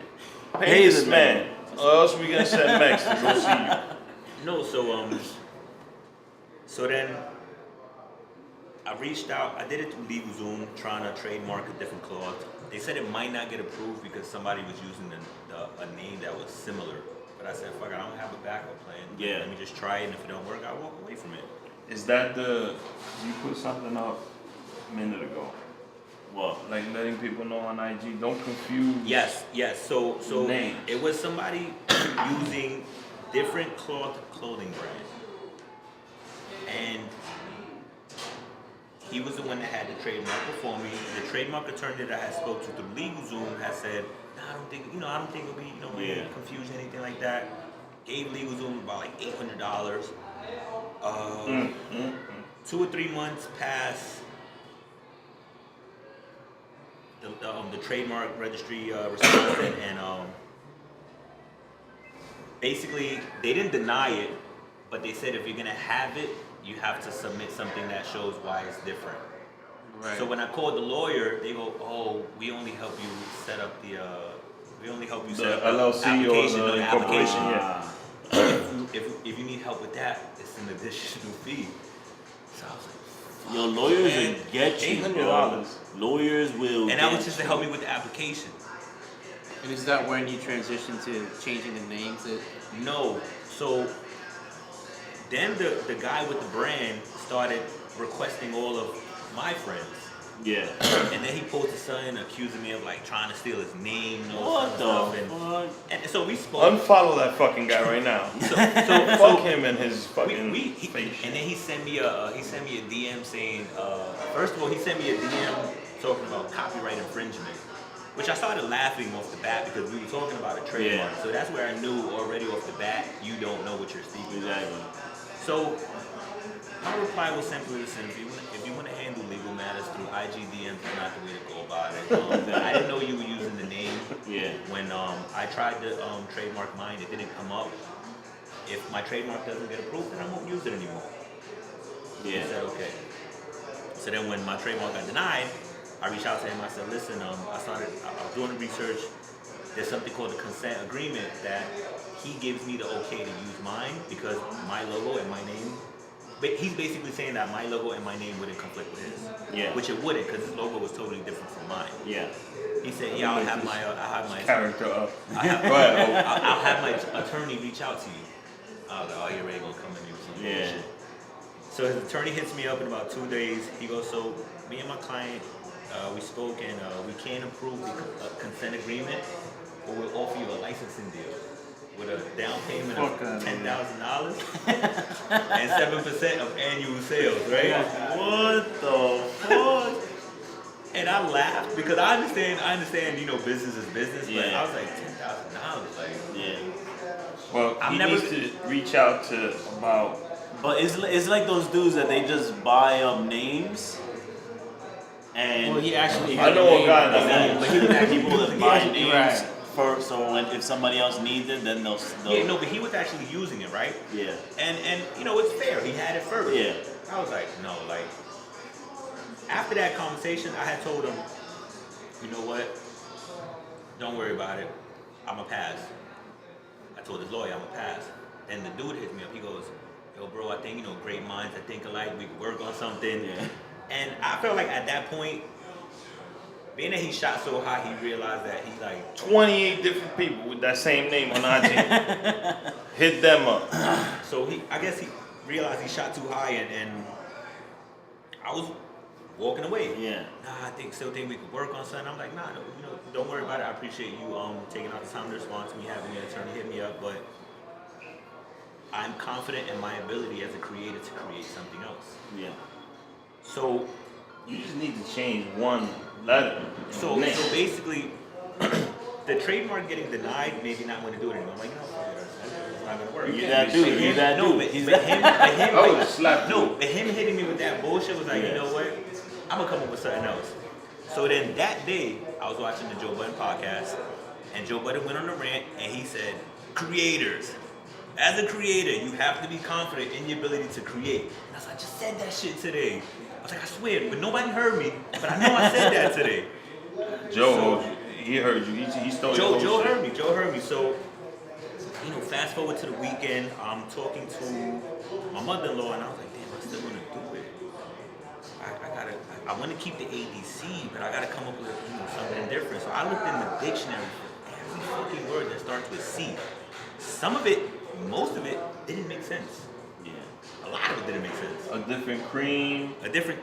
Pay this the man, or else we gonna send Max to go see you. No, so then I reached out. I did it through LegalZoom, trying to trademark a different cloth. They said it might not get approved because somebody was using a name that was similar. But I said, fuck it, I don't have a backup plan. Yeah. Let me just try it, and if it don't work, I'll walk away from it. Is that you put something up a minute ago, What? like letting people know on IG, don't confuse. Yes. So Names. it was somebody using different clothing brand, and he was the one that had the trademark before me. The trademark attorney that I had spoke to through LegalZoom had said, nah, I don't think it'll be, Yeah. confusion, anything like that. Gave LegalZoom about like $800. 2 or 3 months passed. the trademark registry responded, and basically they didn't deny it, but they said if you're gonna have it, you have to submit something that shows why it's different. Right. So when I called the lawyer, they go, "Oh, we only help you set up the LLC application, or the application. Yeah. If you need help with that, it's an additional fee." So I was like, Yo, lawyers will get you, bro. $800. Lawyers will. and that was just to help me with the application. And is that when you transitioned to changing the name to? No. So then the guy with the brand started requesting all of my friends. Yeah. And then he posted something accusing me of like trying to steal his name and all What that stuff. the fuck? And so we spoke. Unfollow that fucking guy right now. So Fuck him and his fucking face. and then he sent me a DM saying, first of all, he sent me a DM talking about copyright infringement, which I started laughing off the bat because we were talking about a trademark. Yeah. So that's where I knew already off the bat you don't know what you're speaking about. Exactly. So my reply was simply this: if you want to handle legal matters through IGDM, is not the way to go about it. I didn't know you were using the name. Yeah. When I tried to trademark mine, it didn't come up. If my trademark doesn't get approved, then I won't use it anymore. Yeah. He said okay. So then when my trademark got denied, I reached out to him. I said, listen, I was doing the research. There's something called a consent agreement that he gives me the okay to use mine because my logo and my name. But he's basically saying that my logo and my name wouldn't conflict with his. Yeah. Which it wouldn't, because his logo was totally different from mine. Yeah. He said, yeah, I'll have my Character up. Go I'll ahead. have my attorney reach out to you. I was like, oh, you're ready to go come in here with some Yeah. bullshit. So his attorney hits me up in about 2 days. He goes, so me and my client, we spoke and we can't approve the consent agreement, but we'll offer you a licensing deal with a down payment of $10,000 and 7% of annual sales, right? What the fuck? And I laughed because I understand, business is business, but Yeah. I was like, $10,000, like. Yeah. Well, he needs to reach out to about. But it's like those dudes that they just buy up names. And Well, he actually. I know a guy but that he would have people that buy actually- names right. first, so if somebody else needs it, then they'll Yeah, no, but he was actually using it, right? yeah. And it's fair. He had it first. Yeah. I was like, no, like. After that conversation, I had told him, you know what? Don't worry about it. I'ma pass. I told his lawyer I'ma pass. And the dude hits me up. He goes, yo, bro, I think great minds that think alike. We could work on something. Yeah. And I felt like at that point, being that he shot so high, he realized that he like 28 different people with that same name on IG. Hit them up. So I guess he realized he shot too high, and I was walking away. Yeah. Nah, still think we could work on something. I'm like, nah, no, don't worry about it. I appreciate you taking out the time to respond to me, having your attorney hit me up, but I'm confident in my ability as a creator to create something else. Yeah. So You just need to change one letter. So basically, the trademark getting denied made me not want to do it anymore. I'm like, it's not gonna work. You that dude. You that No, dude. but He's him, I like, would've slapped no, you. but him hitting me with that bullshit was like, Yes. you know what? I'm gonna come up with something else. So then that day, I was watching the Joe Budden podcast, and Joe Budden went on a rant, and he said, creators. As a creator, you have to be confident in your ability to create. And I was like, I just said that shit today. I was like, I swear, but nobody heard me. But I know I said that today. Joe, he heard you. He stole your whole Joe shit. heard me. Joe heard me. So, fast forward to the weekend. I'm talking to my mother-in-law, and I was like, damn, I still want to do it. I want to keep the ABC, but I got to come up with something different. So I looked in the dictionary for every fucking word that starts with C. Some of it, most of it, didn't make sense. Yeah. A lot of it didn't make sense. A different cream. A different.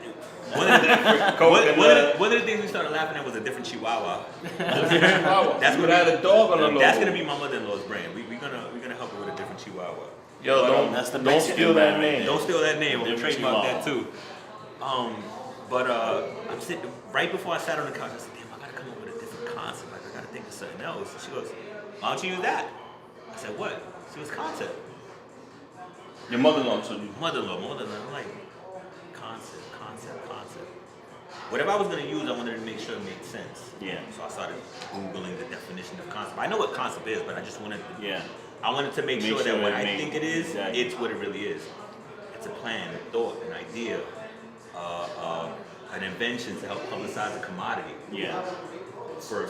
One of the things we started laughing at was a different Chihuahua. That's gonna have a dog on the logo. That's gonna be my mother-in-law's brand. We're gonna help her with a different Chihuahua. Yo, That's the don't Mexican steal that brand. name. Don't steal that name. We'll Different trademark that Chihuahua. too. But I'm sitting right before I sat on the couch. I said, "Damn, I gotta come up with a different concept. Like I gotta think of something else." And she goes, "Why don't you use that?" I said, "What?" She goes, "Concept." Your mother-in-law told you. Mother-in-law. I'm like, concept. whatever I was gonna use, I wanted to make sure it made sense. Yeah. So I started Googling the definition of concept. I know what concept is, but I just wanted to, Yeah. I wanted to make Make sure sure that what it I made- think it is, exactly. it's what it really is. It's a plan, a thought, an idea, an invention to help publicize a commodity Yeah. for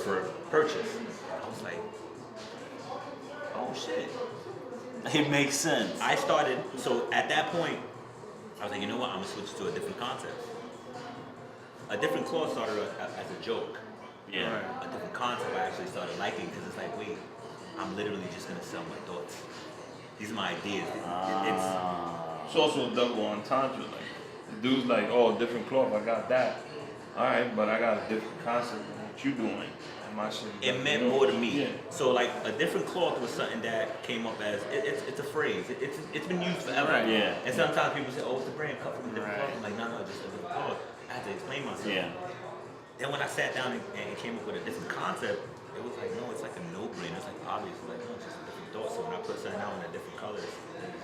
purchase. I was like, oh shit. It makes sense. I started, so at that point, I was like, you know what, I'm gonna switch to a different concept. A different cloth started as a joke. Yeah. A different concept I actually started liking because it's like, wait, I'm literally just gonna sell my thoughts. These are my ideas. It's also a double entendre. Like, the dude's like, oh, different cloth, I got that. All right, but I got a different concept than what you doing. And my shit. It meant more to me. Yeah. So like a different cloth was something that came up as it's a phrase. It's been used forever. Right. Yeah. And sometimes people say, oh, it's the brand cut from a different Right. cloth. I'm like, no, just a different cloth. I had to explain myself. Yeah. Then when I sat down and came up with a different concept, it was like, no, it's like a no-brainer. It's like obvious. Like, no, it's just a different thought. So when I put something out in a different color, it's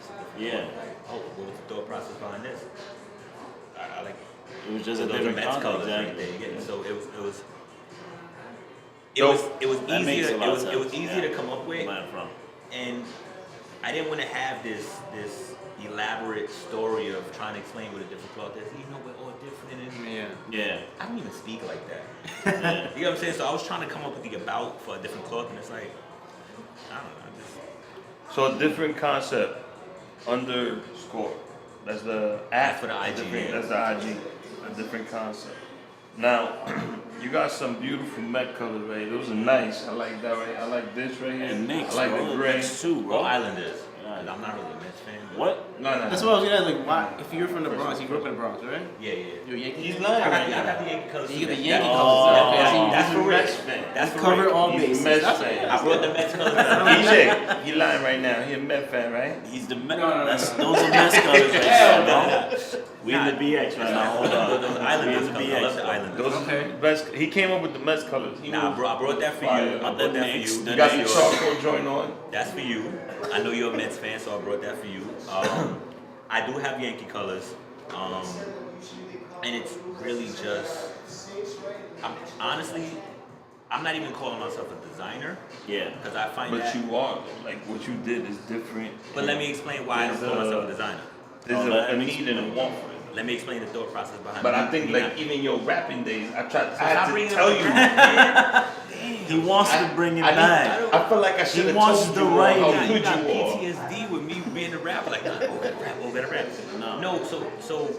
a different Yeah. thought. Like, oh, what was the thought process behind this? I like It was just a those are different Mets concept. colors right Exactly. there. You get it? So it was Dope. That makes easier. a lot of It was sense. easier Yeah. to come up with, Where I'm from. and I didn't want to have this elaborate story of trying to explain what a different cloth is. You know, we're all different, and Yeah. Yeah. I don't even speak like that. Yeah. You know what I'm saying? So I was trying to come up with the about for a different cloth, and it's like, I don't know. So a different concept underscore. That's the That's app. for the IG, Different- yeah. That's the IG. A different concept. Now, you got some beautiful Met colors, right? Those are nice. I like that, right? I like this right here. It makes, I like bro. the It gray. makes too, Well, bro. Islanders. Yeah. 'Cause I'm not really a Mets fan. But What? No, no. That's what I was gonna ask. Like, why? If you're from the Bronx, you grew up in the Bronx, right? Yeah, yeah. You're a Yankee. He's fan? lying I right got now. the Yankee colors. You get the too. Yankee That- colors. Oh. Okay, so That's He's for a real. Mets fan. That's for cover real. all He's a bases. Mets That's fan. I brought the Mets colors. EJ, he lying right now. He a Met fan, right? He's the Met. No. Those are Mets colors right Hell there, bro. We in the BX right now. Hold on. Those We Islanders in the colors. I love the BX. Islanders. Those Okay. are the best. He came up with the Mets colors. He Nah, knew- bro, I brought that for Fire. you. I brought that for Knicks, you. the You got the Knicks. charcoal joint on. That's for you. I know you're a Mets fan, so I brought that for you. I do have Yankee colors, and it's really just. Honestly, I'm not even calling myself a designer Yeah. because I find But that. you are though. Like what you did is different. But let me explain why I don't call myself a designer. There's Oh, a let me need and a want for it. Let me explain the thought process behind. But I me think not- like even your rapping days, I stop had to bringing tell up you. the rap, He wants to bring it I back. I feel like I should have wants told the you all right- how Yeah, you good got you are. PTSD with me being a rapper. Like, oh, gotta rap, oh, gotta rap. No. So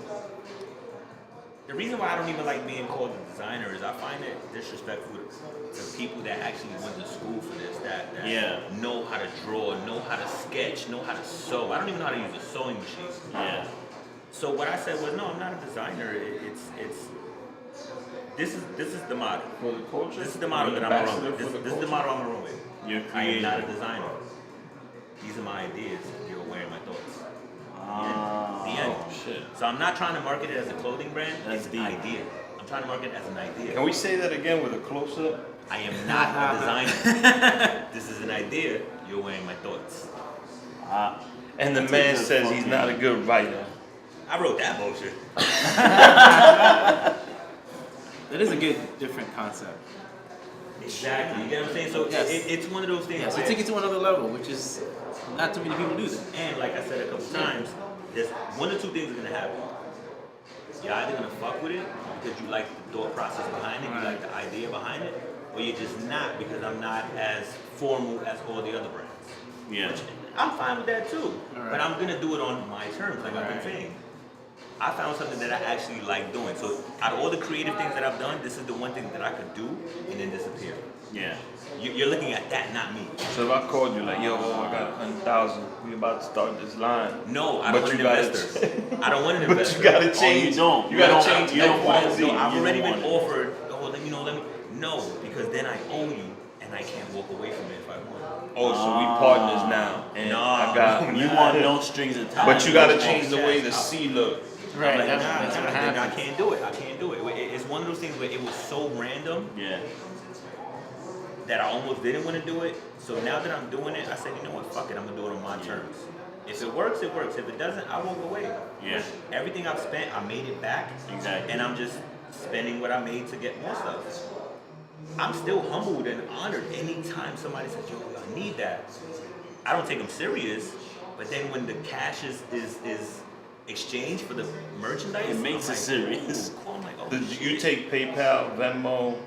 the reason why I don't even like being called a designer is I find it disrespectful to people that actually went to school for this, that Yeah. know how to draw, know how to sketch, know how to sew. I don't even know how to use a sewing machine. Yeah. So what I said was, no, I'm not a designer. This is the motto. For the culture. This is the motto You're that an I'm gonna run ambassador with. for This is the culture. motto I'm gonna run with. You're I am not a creative. designer. These are my ideas. You're wearing my thoughts. Ah. The end. Oh shit. So I'm not trying to market it as a clothing brand. That's It's an deep. idea. I'm trying to market it as an idea. Can we say that again with a close up? I am not a designer. This is an idea. You're wearing my thoughts. Ah. And the That's man a good says he's fucking- not a good writer. I wrote that bullshit. That is a good, different concept. Exactly. You get what I'm saying? So Yes. it's one of those things. Yeah, so where- take it to another level, which is not too many people do that. And like I said a couple times, there's one or two things are gonna happen. You're either gonna fuck with it because you like the thought process behind it, you like the idea behind it, or you're just not because I'm not as formal as all the other brands. Yeah. I'm fine with that too, Alright. but I'm gonna do it on my terms, like I've been Right. saying. I found something that I actually like doing. So out of all the creative things that I've done, this is the one thing that I could do and then disappear. Yeah. You're looking at that, not me. So if I called you like, yo, I got 100,000, we about to start this line. No, I But don't want you an gotta- investors. I don't want an But investor. you gotta Oh, change. you don't. You gotta You don't. change You don't X, want Y, it. Z. No, I've You already don't been want it. offered. Oh, let me know. No, because then I owe you, and I can't walk away from it if I want. Oh, so we partners now. And No. I got. You want no strings attached. But you gotta No change the way the strings. C look. Right, I'm like, that's, nah, that's what then I happens. can't do it. I can't do it. It's one of those things where it was so random Yeah. that I almost didn't want to do it. So now that I'm doing it, I said, you know what? Fuck it. I'm gonna do it on my terms. If it works, it works. If it doesn't, I walk away. Yeah. Everything I've spent, I made it back. Exactly. And I'm just spending what I made to get more stuff. I'm still humbled and honored anytime somebody says, yo, I need that. I don't take them serious, but then when the cash is exchanged for the merchandise, It makes it serious. Ooh, cool. I'm like, oh, Did shit. you take PayPal, Venmo,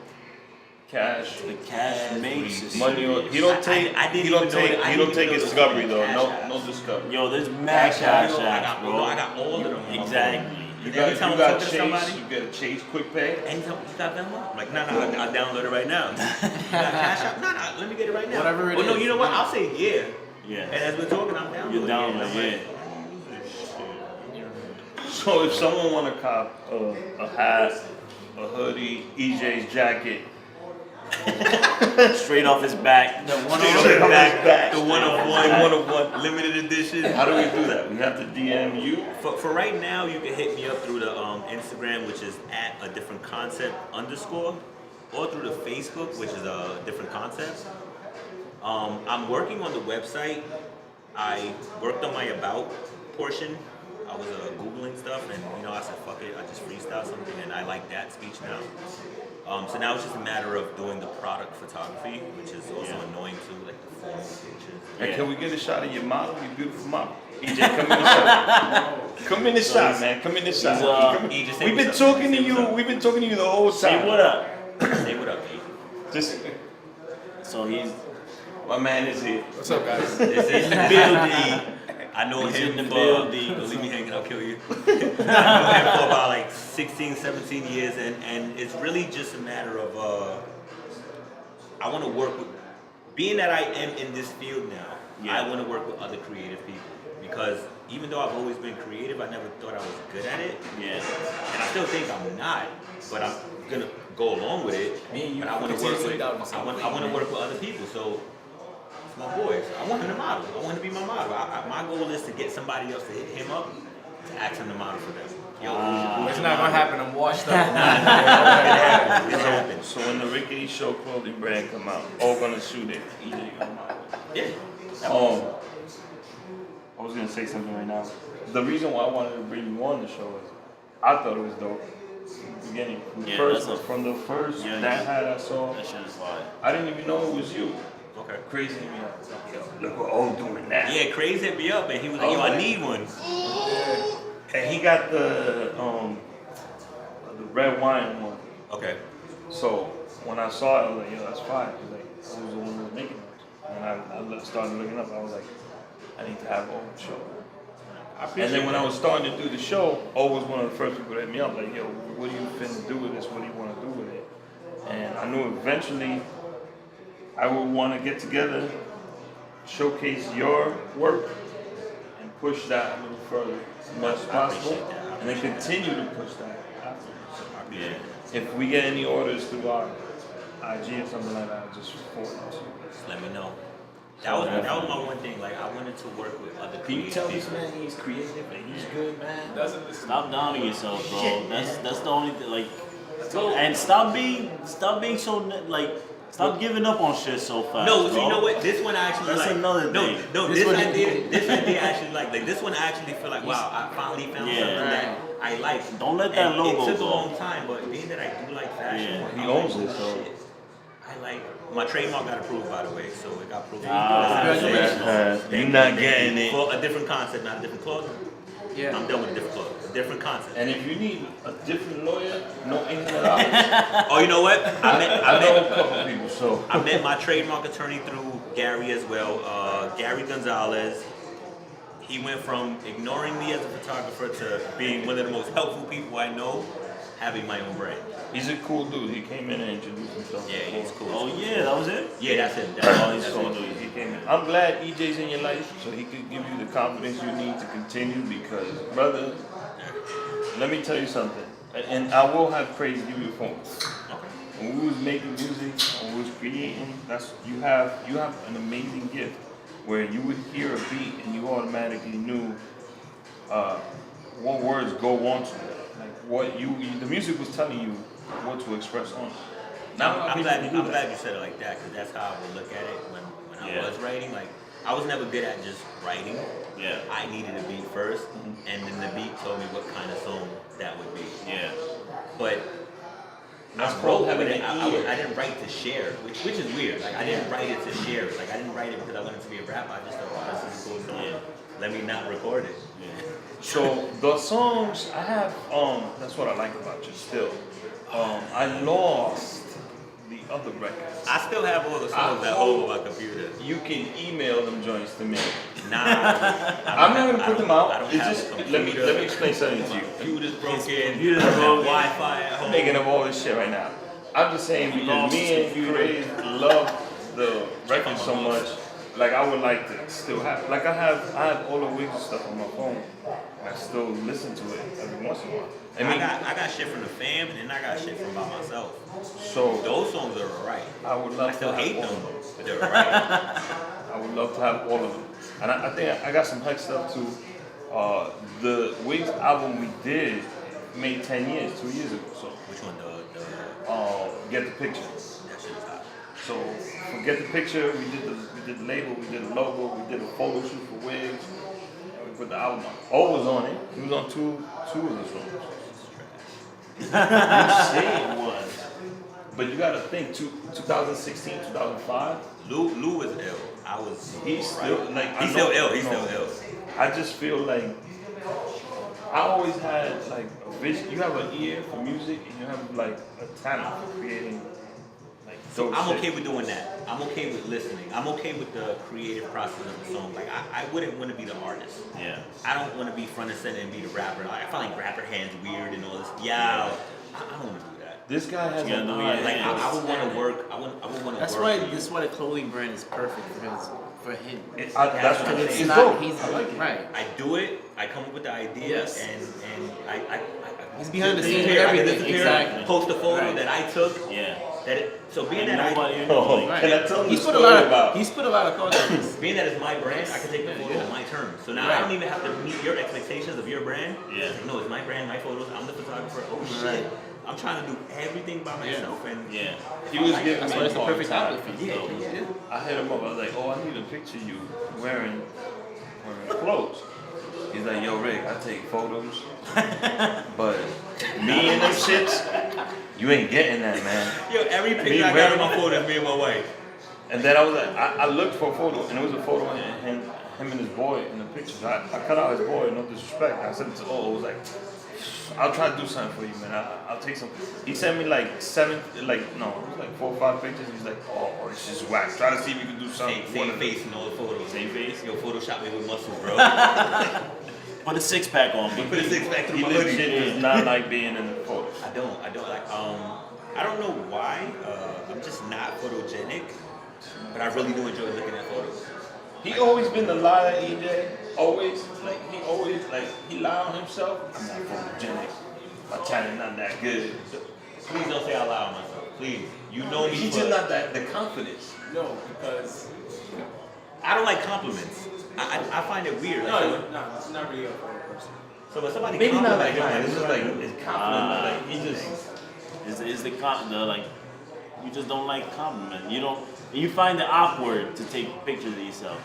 cash, The cash makes it money? Or, serious. he don't take. I didn't He don't even know take. that- I He didn't don't take even know Discovery there was though. cash No, apps. no Discovery. Yo, there's mad cash I apps, got bro. all of them. on my phone. Exactly. You Every got. time You I'm got talking to Chase. somebody, You got Chase Quick Pay. anytime you got Venmo, I'm like, nah, I'll download it right now. You got Cash App? Nah, let me get it right now. Whatever it no, is, you know what? yeah. I'll say yeah. Yeah. And as we're talking, I'm downloading You're down, it. I'm yeah. like, So if someone want to cop a hat, a hoodie, EJ's jacket, Straight off his back. The one Straight on off his back. the one of one limited edition. how do we do that? We have to DM you. For right now, you can hit me up through the Instagram, which is at a different concept _ or through the Facebook, which is a different concept. I'm working on the website. I worked on my about portion. I was Googling stuff, and I said, fuck it, I just freestyle something, and I like that speech now. So now it's just a matter of doing the product photography, which is also annoying too, like the formal pictures. And can we get a shot of your model, your beautiful model? EJ, come in the shot. Come in the shot, man. Come in the shot. E, just say We've been what's up. talking to Say what's you. up. We've been talking to you the whole time. Say what up. Say what up, E. Just So he's my man is here. What's up, guys? This is the building. I know He's him in the for, building. don't leave me hanging, I'll kill you. I know him for about like 16, 17 years, and it's really just a matter of, I want to work with, being that I am in this field now, I want to work with other creative people. Because even though I've always been creative, I never thought I was good at it. yeah. And I still think I'm not, but I'm going to go along with it. Me and you But I want to work with, out in the same I want thing, to man. work with other people. So my boys. I want him to model. I want him to be my model. My goal is to get somebody else to hit him up to ask him to model for them. Yo, It's not gonna happen. I'm washed up. it happens. It happens. So when the Ricky Show clothing brand come out, all gonna shoot it. EJ gonna model. Yeah. I was gonna say something right now. The reason why I wanted to bring you on the show is I thought it was dope. From the beginning, from the Yeah, first, that's a- from the first Yeah, that hat I saw, That shit is fire. I didn't even know it was you. Okay. Crazy to me. I was like, yo, look what old doing that. Yeah, Craze hit me up and he was like, yo, I need one. And he got the red wine one. Okay. So when I saw it, I was like, yo, that's fire. He's like, I was the one who was making it. And I started looking up. I was like, I need to have O show. And then when I was starting to do the show, O was one of the first people that hit me up, like, yo, what do you finna do with this? What do you want to do with it? And I knew eventually I would want to get together, showcase your work, and push that a little further as much as possible, and then continue to push that afterwards. Yeah. If we get any orders through our IG or something like that, just forward it to you. Just let me know. That was my one thing. Like, I wanted to work with other Can you creative tell this people. man he's creative and he's good, man? Stop downing yourself, bro. That's the only thing. Like, and stop being so like. Stop giving up on shit so fast. No, bro. so you know what? This one I actually That's like. another thing. No, This this one- idea I actually like this one I actually feel like, wow, I finally found Yeah. something that I like. Don't let that And logo It took a go. long time, but being that I do like fashion, Yeah. He I'm owns like, it, so. shit. I like my trademark got approved, by the way, so it got approved. Congratulations. You're not getting it. For a different concept, not a different cloth. Yeah. I'm done with a different cloth. A different concept. And if you need a different lawyer, no $800. Oh, you know what? I know a couple people, so. I met my trademark attorney through Gary as well, Gary Gonzalez. He went from ignoring me as a photographer to being one of the most helpful people I know, having my own brand. He's a cool dude. He came in and introduced himself. Yeah, he's cool. Oh yeah, that was it. Yeah, that's it. Oh, he's That's cool it. dude. He came in. I'm glad EJ's in your life so he could give you the confidence you need to continue because, brother, let me tell you something. And I will have praise give you a phone. When we was making music, when we was creating, you have an amazing gift where you would hear a beat and you automatically knew what words go on to it. Like what the music was telling you what to express on it. I'm glad you said it like that because that's how I would look at it when Yeah. I was writing. Like, I was never good at just writing. Yeah. I needed a beat first, and then the beat told me what kind of song that would be. Yeah. But That's I called wrote, having but an I ear. didn't write to share, which is weird. Like I didn't write it to share it. Like I didn't write it because I wanted to be a rapper. I just thought, oh, this is a cool song. Yeah. Let me not record it. So the songs I have, that's what I like about you still. I lost the other records. I still have all the songs at home on my computer. You can email them joints to me. Nah, I'm not gonna put them out. I don't It's have just a let me computer. explain something to you. Computer's broken. computer's broken. Wi-Fi at I'm home. making up all this shit right now. I'm just saying because lost me his and computer. Craig love the record so much. Like I would like to still have. Like I have all the Wigs stuff on my phone. I still listen to it every once in a while. I got shit from the fam, and then I got shit from by myself. So Those songs are alright. I would love I still to have hate all them, of them. but they're alright. I would love to have all of them. And I think I got some heck stuff too. The Wigs album we did made 10 years, 2 years ago. So Which one? The Get the Picture. that shit is hot. So for Get the Picture, we did the label, we did the logo, we did a photo shoot for Wigs. We put the album on. O was on it. He was on two of the songs. You say it was. But you gotta think, 2016, 2005, Lou is ill. I was. he's still like I He's know- still ill. He's no. still ill. I just feel like I always had like a vision. You have an ear for music, and you have like a talent for creating like dope I'm shit. okay with doing that. I'm okay with listening. I'm okay with the creative process of the song. Like I wouldn't want to be the artist. Yeah. I don't want to be front and center and be the rapper. Like, I find like rapper hands weird and all this. Yeah, I don't want to do that. This guy has You gotta an know eye. your Like hands. I would want to work. I would want to That's work. why for you. this is why the clothing brand is perfect for him. That's That's what what it's, it It's it's not. dope. He's I like it. right. I do it. I come up with the idea, Yes. and I He's behind the disappear. scenes with I everything. disappear, Exactly. Post a photo Right. that I took. Yeah. So being And that nobody Oh, Right. can I tell you He's a put a story lot. about? He's put a lot of thought into this. being that it's my brand, I can take the photo on my terms. So now I Right. don't even have to meet your expectations of your brand. Yeah. It's like, no, it's my brand, my photos. I'm the photographer. Oh shit, I'm trying to do everything by myself, and Yeah. He was giving That's me why it's a the hard perfect time. outfit for yeah, you. yeah. I hit him up. I was like, "Oh, I need a picture of you wearing clothes." He's like, "Yo, Rick, I take photos, but me and them shits, you ain't getting that, man." Yo, every Me picture I got wearing- on my phone is me and my wife. And then I was like, I looked for a photo, and it was a photo of him and his boy in the pictures. I cut out his boy, no disrespect. I sent it to O. I was like, "I'll try to do something for you, man. I'll take some." He sent me like 4 or 5 pictures. He's like, "Oh, this is whack. Try to see if you can do something." Same face in all the photos. Same face. Yo, Photoshop me with muscles, bro. Put a 6-pack on me. Put a 6-pack through He my legit hoodie. does not like being in the photos. I don't like. I don't know why. I'm just not photogenic, but I really do enjoy looking at photos. He always been the liar, EJ. Always, he lie on himself. I'm not photogenic. My talent not that good. Please don't say I lie on myself. Please, you know me. He's for- just not that the confidence. No, because I don't like compliments. I find it weird. Like, it's not really a photo person. so when somebody Maybe not compliments like you, that. It's just like it's confident. Like he just. Is the like you just don't like compliment. You find it awkward to take pictures of yourself.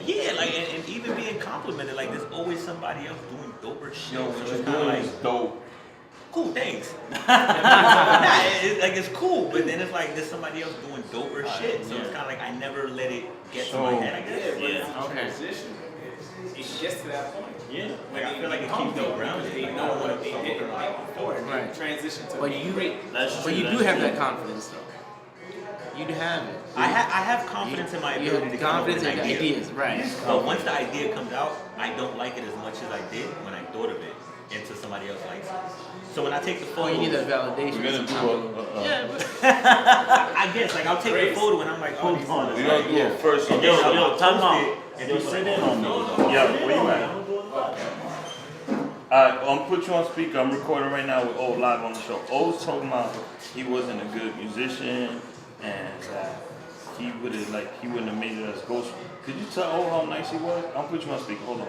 yeah, like and even being complimented, like there's always somebody else doing doper shit. Yo, So what it's you're kinda doing like, is dope. cool, thanks. It's cool, but then it's like there's somebody else doing doper shit. So it's kind of like I never let it get to my So- head. I guess. But Yeah. it's a Okay. transition. It gets to that point. Yeah. When Like I they feel like it become keeps me dope, grounded. They Like, know I don't what wanna they fuck didn't around. like before. and Right. they transition to But being you, great. That's but you true, do that's have true. that confidence though. You do have it. I have confidence in my You ability have to come up with confidence an in idea. ideas, right? But once the idea comes out, I don't like it as much as I did when I thought of it until somebody else likes it. So when I take the Well, photo, you need that validation. We're gonna do Yeah, but I guess like I'll take the photo and I'm like, oh, these Hold on. We're gonna do it first. Yo, time out. and Yo, people sit like, in on me. Yeah, where you at? Alright, I'm put you on speaker. I'm recording right now with O live on the show. O's talking about he wasn't a good musician and he wouldn't have made it as Ghost. Could you tell O how nice he was? I'll put you on speaker. Hold on.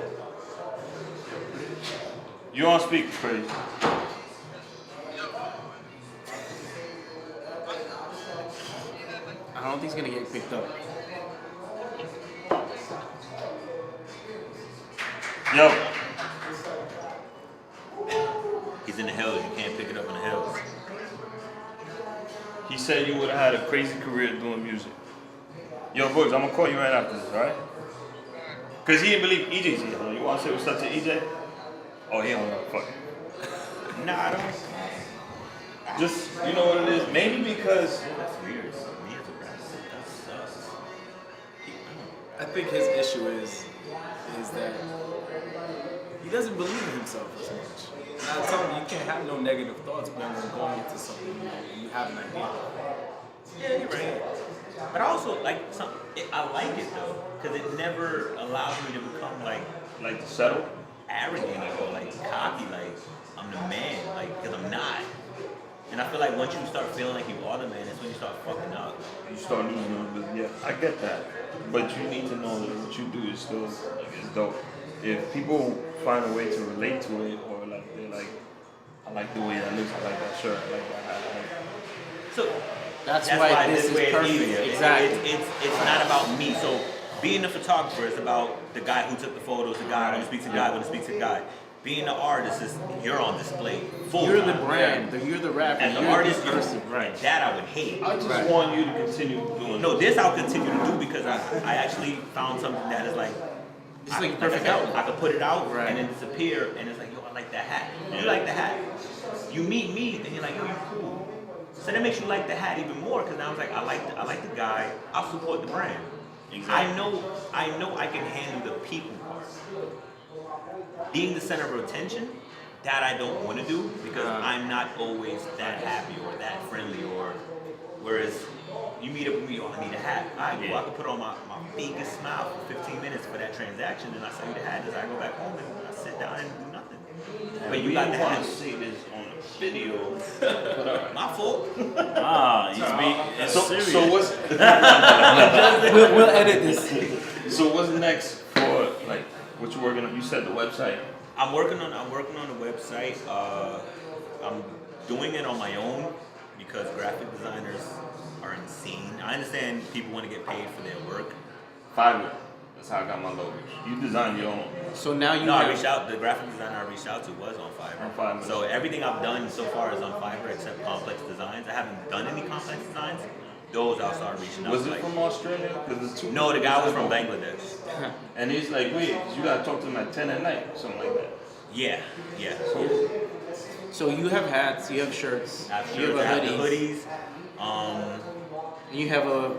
You're on speaker, Crazy. I don't think it's gonna get picked up. Yo, he's in the hills. You can't pick it up in the hills. said you would have had a crazy career doing music. Yo, Bugs, I'm gonna call you right after this, alright? Cause he didn't believe EJ's here. Huh? You wanna say what's up to EJ? Oh, he don't know. Fuck it. Nah, I don't. Just, you know what it is? Maybe because That's weird. Me as a rapper, that sucks. I think his issue is that he doesn't believe in himself as much. And I tell him you can't have no negative thoughts when we're going into something you have an idea. Yeah, you're right. But also, like, I like it though, because it never allows me to become like to settle. arrogant or like cocky, like I'm the man, like, because I'm not. And I feel like once you start feeling like you are the man, that's when you start fucking up. You start losing a little bit. Yeah, I get that. But you need to know that what you do is still like it's dope. If people find a way to relate to it, or like they're like, I like the way that looks, I like that shirt, I like that hat. So That's why this is way it's perfect. easier. Exactly. It's not about me. So being a photographer is about the guy who took the photos, the guy who speaks to God, when he speaks to God. Being an artist is you're on display. Full You're time. the brand. You're the rapper. As an you're artist, the person. Right. that I would hate. I just want you to continue doing. No, this I'll continue to do because I actually found something that is like It's like a I perfect said, outlet. I could put it out Right. and then disappear, and it's like, yo, I like that hat. You like the hat. You meet me, then you're like, yo, you're cool. So that makes you like the hat even more because now it's like I like the guy. I'll support the brand. Exactly. I know I can handle the people part. Being the center of attention, that I don't want to do because I'm not always that happy or that friendly or whereas you meet up with me, oh, I need a hat. I can put on my biggest smile for 15 minutes for that transaction and I sell you the hat as I go back home and I sit down and do nothing. But you got the want hat. to see this on a video. My fault. It's serious. So what's We'll edit this. so what's next for like what you working on? You said the website. I'm working on the website. I'm doing it on my own because graphic designers are insane. I understand people want to get paid for their work. Fiverr. That's how I got my logos. You designed your own. So now you No, I have. reached out. The graphic designer I reached out to was on Fiverr. On Fiverr. So everything I've done so far is on Fiverr except complex designs. I haven't done any complex designs. Those I'll start reaching out. Was to, it like, from Australia? Cause the two No, the guy was from Bangladesh. And he's like, wait, you gotta talk to him at 10 at night, something like that. Yeah. So you have hats. You have shirts. I have You shirts, I have have a the hoodies. hoodies. And you have a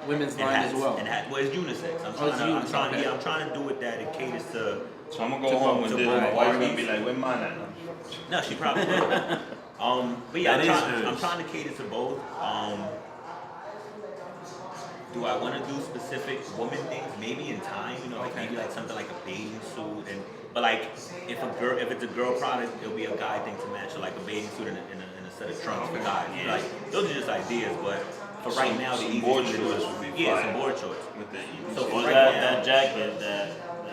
women's And line hats, as well. and well, it's unisex. Oh, it's unisex, okay. I'm trying to do it that it caters to. So I'm gonna go home with to this. both My wife's gonna parties. be like, where mine at? No, she probably will. But yeah, That is I'm hers. trying to cater to both. Do I want to do specific woman things? Maybe in time, like maybe like something like a bathing suit, but like if it's a girl product, it'll be a guy thing to match, or like a bathing suit in a set of trunks for guys. Like those are just ideas, but for right now, the Some easiest board thing to do shorts is would be yeah, fire. some board shorts. With the So Or right that now, jacket that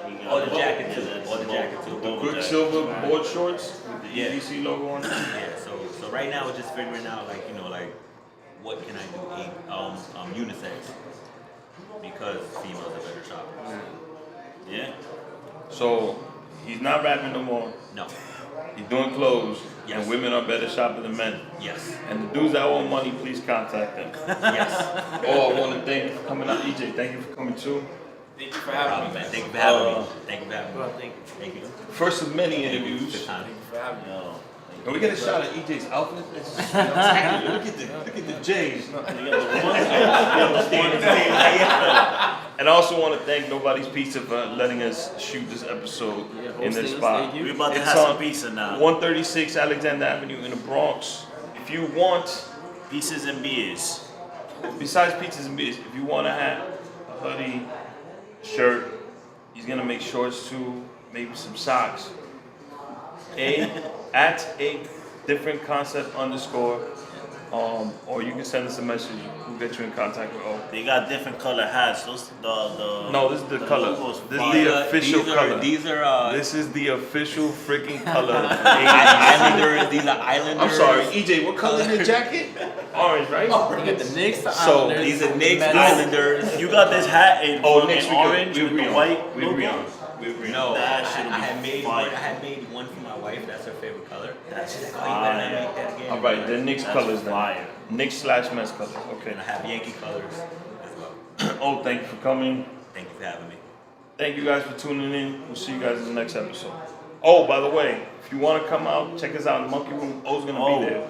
we got. Oh, the jacket too. Yeah, Or the jacket too. the Bubble Quicksilver jacket. board shorts with the Yeah. EDC logo on it. Yeah, so right now we're just figuring out like what can I do unisex because females are better shoppers. Yeah. So he's not rapping no more. No. He's doing clothes, Yes. and women are better shoppers than men. Yes. And the dudes that want money, please contact them. Yes. Oh, I want to thank you for coming out, EJ. Thank you for coming too. Thank you for having me. Man. Thank you for having me. Thank you for having me. Well, thank you. Thank you. First of many interviews. Good time. Thank you for having me. Yo. Can we get a shot at EJ's outfit? Look at the J's. You got the one. And I also want to thank Nobody's Pizza for letting us shoot this episode Yeah, in this hosting us, spot. thank you. We about to It's have some on pizza now. 136 Alexander Avenue in the Bronx. If you want, Pizzas and beers. besides pizzas and beers, if you want to have a hoodie, shirt, he's gonna make shorts too, maybe some socks. At a different concept underscore, or you can send us a message. We'll get you in contact with O. They got different color hats. Those No, this is the color. logos This is fire. the official color. These are This is the official freaking color. of the Islanders. These are Islanders. I'm sorry, EJ. What color is your jacket? Orange, right? You got the Knicks, the So, Islanders, These are the Knicks, Mets. Islanders. You got this hat in, Oh, in next week orange we with agree the on. white We logo. agree on. We agree on. No, That shit I made one for my wife. That's her favorite color. That's She's like, oh, you better not fire. make that again. All right, they're Knicks That's colors fire. then. Knicks/Mets colors. Okay. And I have Yankee colors as well. Oh, thank you for coming. Thank you for having me. Thank you guys for tuning in. We'll see you guys in the next episode. Oh, by the way, if you want to come out, check us out in the Monkey Room. O's gonna be there.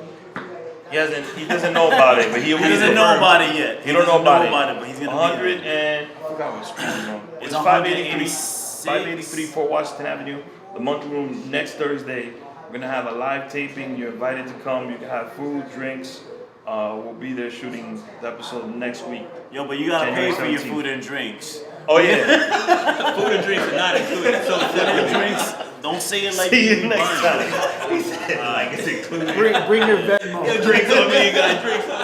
He doesn't know about it, but he'll be there. He doesn't know about it yet. He don't know about it. But he's gonna 100 be there. and I forgot what street is on. It's 583, 583 Fort Washington Avenue. The Monkey Room next Thursday. We're gonna have a live taping. You're invited to come. You can have food, drinks. We'll be there shooting the episode next week. Yo, but you gotta pay January for your 17th. food and drinks. Oh yeah. Food and drinks are not included. So Food and drinks. Don't say it like See you you next burn. time. he said, like it's included. Bring your Venmo. Drinks on me, you got drinks on